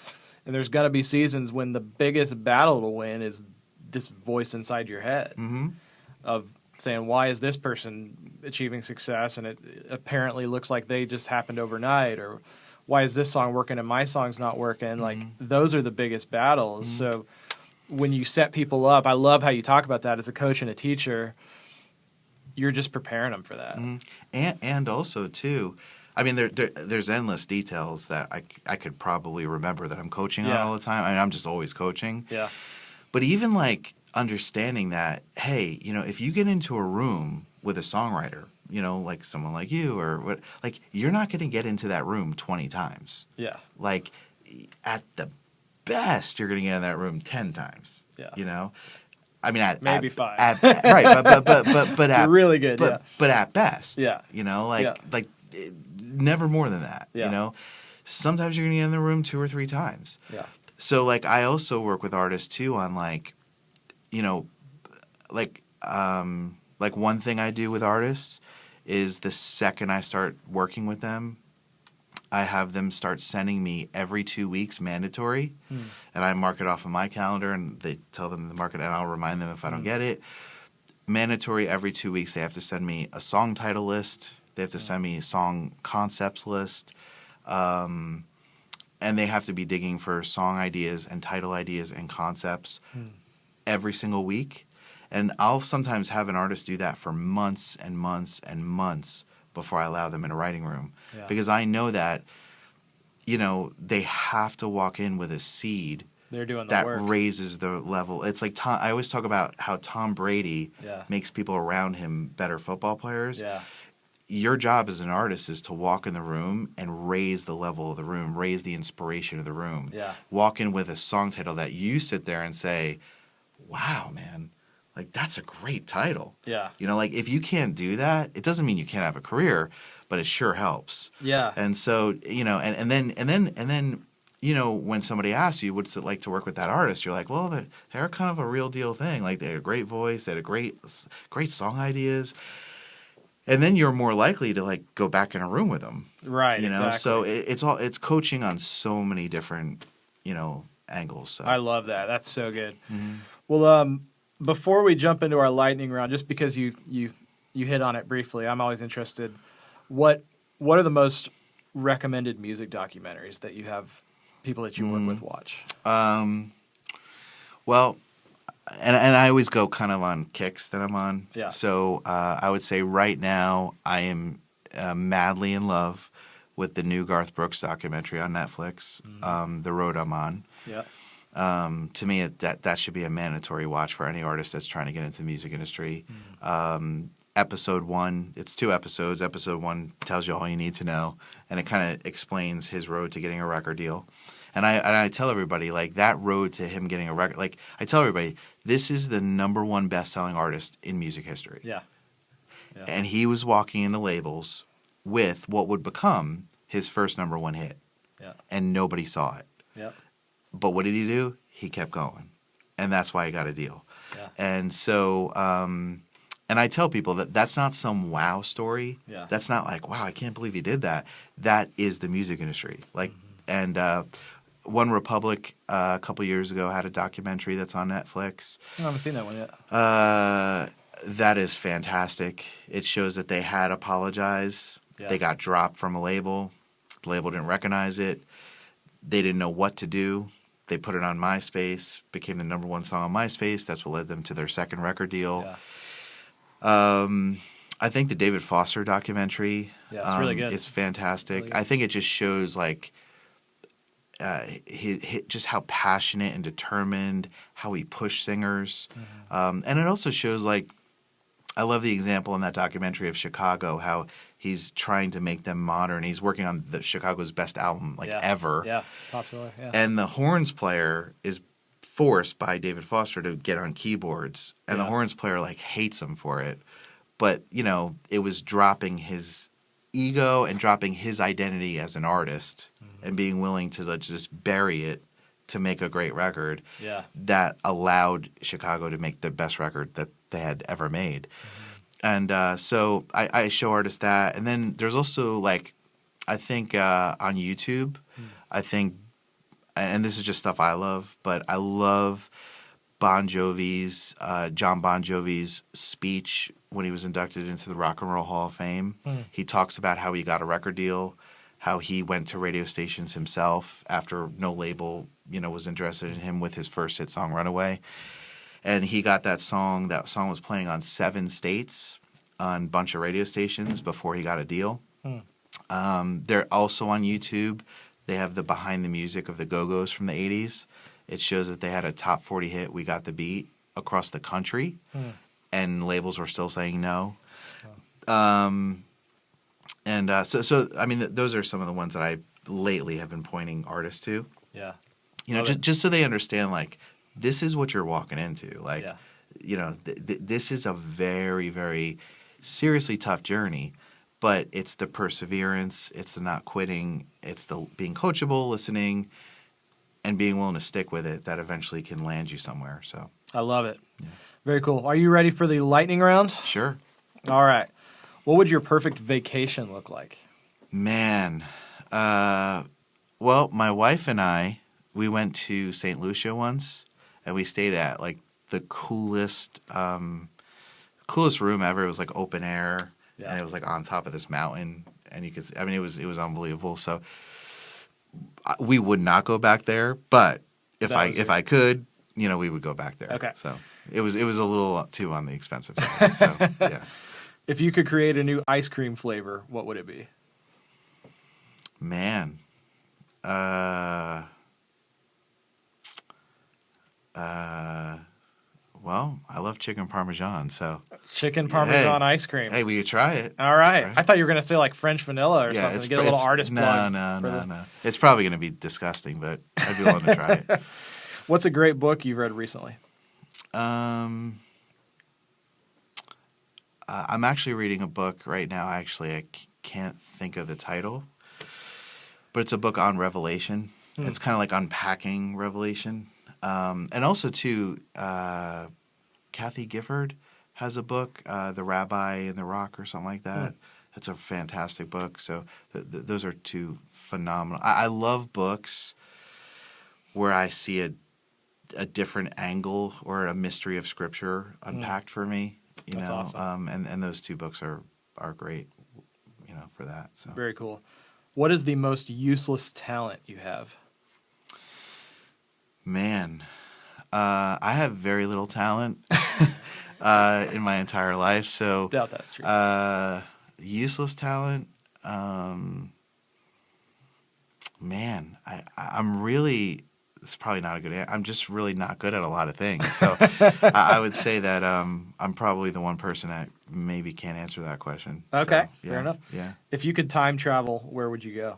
there's going to be seasons when the biggest battle to win is this voice inside your head of saying, why is this person achieving success and it apparently looks like they just happened overnight, or why is this song working and my song's not working? Like, those are the biggest battles. So when you set people up, I love how you talk about that as a coach and a teacher. You're just preparing them for that. And also, too, I mean, there's endless details that I could probably remember that I'm coaching on all the time. I mean, I'm just always coaching. Yeah. But even, like, understanding that, hey, you know, if you get into a room with a songwriter, you know, like someone like you or what, like, you're not going to get into that room 20 times. Yeah. Like, at the best, you're going to get in that room 10 times. Yeah. You know? I mean, maybe 5. Right, but You're really good. But at best, yeah, you know, like never more than that. Yeah. You know, sometimes you're gonna get in the room 2 or 3 times. Yeah. So like, I also work with artists too on like, you know, like one thing I do with artists is the second I start working with them, I have them start sending me every 2 weeks mandatory, and I mark it off on my calendar, and they tell them to mark it, and I'll remind them if I don't get it. Mandatory every 2 weeks, they have to send me a song title list. They have to send me a song concepts list, and they have to be digging for song ideas and title ideas and concepts every single week. And I'll sometimes have an artist do that for months and months and months before I allow them in a writing room. Yeah. Because I know that, you know, they have to walk in with a seed They're doing the that work. raises the level. It's like I always talk about how Tom Brady makes people around him better football players. Yeah. Your job as an artist is to walk in the room and raise the level of the room, raise the inspiration of the room. Yeah. Walk in with a song title that you sit there and say, wow, man, like, that's a great title. Yeah. You know, like, if you can't do that, it doesn't mean you can't have a career, but it sure helps. Yeah. And so, you know, and then, you know, when somebody asks you, what's it like to work with that artist? You're like, well, they're kind of a real deal thing. Like, they had a great voice, they had a great song ideas. And then you're more likely to, like, go back in a room with them. Right. You know, exactly. so it's coaching on so many different, you know, angles. So. I love that. That's so good. Well, before we jump into our lightning round, just because you hit on it briefly, I'm always interested. What are the most recommended music documentaries that you have people that you work with watch? Well, and I always go kind of on kicks that I'm on. Yeah. So I would say right now I am madly in love with the new Garth Brooks documentary on Netflix, The Road I'm On. Yeah. To me, that should be a mandatory watch for any artist that's trying to get into the music industry. Episode 1, it's 2 episodes. Episode 1 tells you all you need to know, and it kind of explains his road to getting a record deal. And I tell everybody, like, that road to him getting a record, like, I tell everybody, this is the #1 best-selling artist in music history. Yeah. And he was walking into labels with what would become his first #1 hit. Yeah. And nobody saw it. Yeah. But what did he do? He kept going. And that's why he got a deal. Yeah. And so, and I tell people that that's not some wow story. Yeah. That's not like, wow, I can't believe he did that. That is the music industry. Like, and One Republic a couple years ago had a documentary that's on Netflix. I haven't seen that one yet. That is fantastic. It shows that they had apologized. Yeah. They got dropped from a label. The label didn't recognize it. They didn't know what to do. They put it on MySpace, became the #1 song on MySpace. That's what led them to their second record deal. Yeah. I think the David Foster documentary It's really good. is fantastic. Really good. I think it just shows like just how passionate and determined, how he pushed singers. And it also shows like, I love the example in that documentary of Chicago, how he's trying to make them modern. He's working on Chicago's best album ever. Yeah, top seller. Yeah. And the horns player is forced by David Foster to get on keyboards. And the horns player like hates him for it. But, you know, it was dropping his ego and dropping his identity as an artist and being willing to just bury it to make a great record that allowed Chicago to make the best record that they had ever made. And so I show artists that. And then there's also, like, I think on YouTube, I think, and this is just stuff I love, but I love John Bon Jovi's speech when he was inducted into the Rock and Roll Hall of Fame. He talks about how he got a record deal, how he went to radio stations himself after no label, was interested in him with his first hit song, Runaway. And he got that song. That song was playing on 7 states on a bunch of radio stations before he got a deal. They're also on YouTube. They have the behind the music of the Go-Go's from the 80s. It shows that they had a top 40 hit, We Got the Beat, across the country. And labels were still saying no. So I mean, those are some of the ones that I lately have been pointing artists to. Yeah. Just so they understand, like, this is what you're walking into. Like, this is a very, very seriously tough journey, but it's the perseverance, it's the not quitting, it's the being coachable, listening, and being willing to stick with it that eventually can land you somewhere. So I love it. Yeah. Very cool. Are you ready for the lightning round? Sure. All right. What would your perfect vacation look like? Man. Well, my wife and I, we went to St. Lucia once, and we stayed at, like, the coolest room ever. It was, like, open air, and it was, like, on top of this mountain, and you could, I mean, it was unbelievable. So we would not go back there, but if I could, we would go back there. Okay. So it was a little too on the expensive side. So yeah. If you could create a new ice cream flavor, what would it be? Man. Well, I love chicken parmesan, so chicken parmesan ice cream. Hey, will you try it? All right. I thought you were going to say like French vanilla or something to get a little artist plug. No. It's probably going to be disgusting, but I'd be willing to try it. What's a great book you've read recently? I'm actually reading a book right now. I can't think of the title, but it's a book on Revelation. It's kind of like unpacking Revelation. And also, too, Kathy Gifford has a book, The Rabbi and the Rock or something like that. It's a fantastic book. So those are two phenomenal. I love books where I see a different angle or a mystery of Scripture unpacked for me. That's awesome. And those two books are great, for that. So very cool. What is the most useless talent you have? Man, I have very little talent in my entire life. So doubt that's true. Useless talent. man, I'm really. It's probably not a good answer. I'm just really not good at a lot of things. So I would say that I'm probably the one person that maybe can't answer that question. Okay, So, yeah, fair enough. Yeah. If you could time travel, where would you go?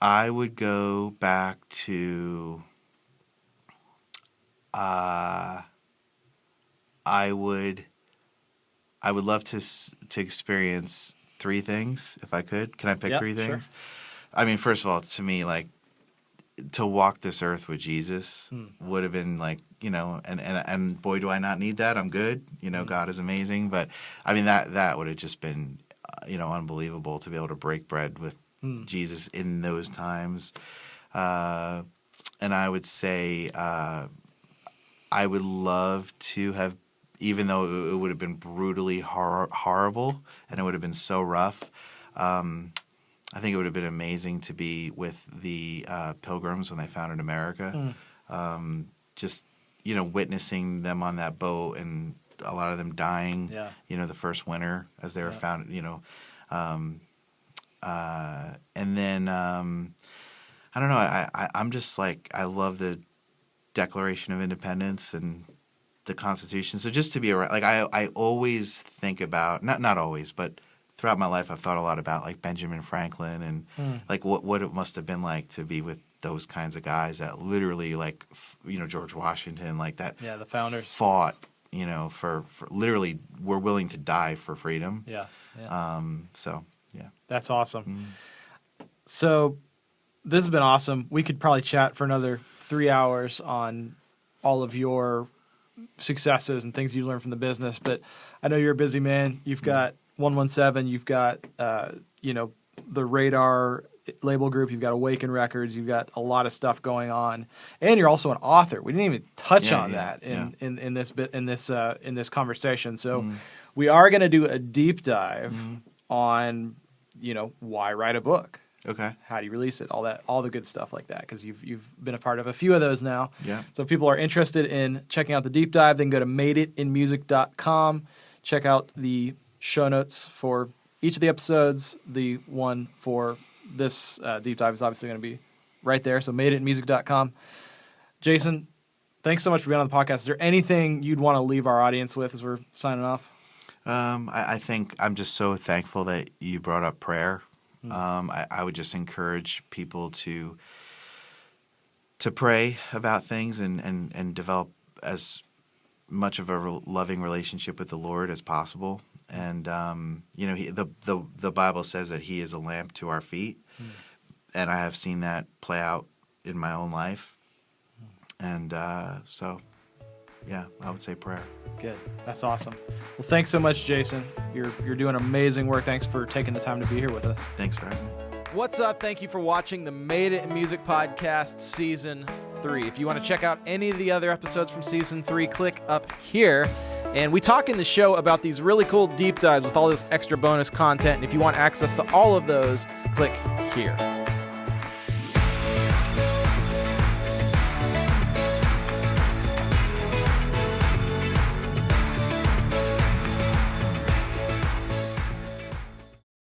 I would go back to. I would love to experience three things if I could. Can I pick three things? Sure. I mean, first of all, to me, like, to walk this earth with Jesus would have been like, and boy, do I not need that. I'm good. God is amazing. But I mean, that would have just been, unbelievable to be able to break bread with Jesus in those times. And I would say I would love to have, even though it would have been brutally horrible and it would have been so rough, I think it would have been amazing to be with the Pilgrims when they founded America. Just, witnessing them on that boat and a lot of them dying, the first winter as they were founded, and then, I don't know, I'm just like, I love the Declaration of Independence and the Constitution. So just to be around, like, I always think about, not always, but throughout my life, I've thought a lot about like Benjamin Franklin and like what it must have been like to be with those kinds of guys that literally like, George Washington, like that. Yeah, the founders fought, for literally were willing to die for freedom. Yeah. So, yeah. That's awesome. So this has been awesome. We could probably chat for another 3 hours on all of your successes and things you learned from the business, but I know you're a busy man. You've got 117, you've got, the Radar label group, you've got Awaken Records, you've got a lot of stuff going on, and you're also an author. We didn't even touch on that in this conversation. So we are going to do a deep dive on, why write a book? Okay. How do you release it? All the good stuff like that, because you've been a part of a few of those now. Yeah. So if people are interested in checking out the deep dive, then go to madeitinmusic.com. Check out the show notes for each of the episodes. The one for this deep dive is obviously going to be right there. So madeitinmusic.com. Jason, thanks so much for being on the podcast. Is there anything you'd want to leave our audience with as we're signing off? I think I'm just so thankful that you brought up prayer. I would just encourage people to pray about things and develop as much of a loving relationship with the Lord as possible. And the Bible says that He is a lamp to our feet, and I have seen that play out in my own life. And so, yeah, I would say prayer. Good. That's awesome. Well, thanks so much, Jason. You're doing amazing work. Thanks for taking the time to be here with us. Thanks for having me. What's up? Thank you for watching the Made It in Music Podcast Season 3. If you want to check out any of the other episodes from Season 3, click up here. And we talk in the show about these really cool deep dives with all this extra bonus content. And if you want access to all of those, click here.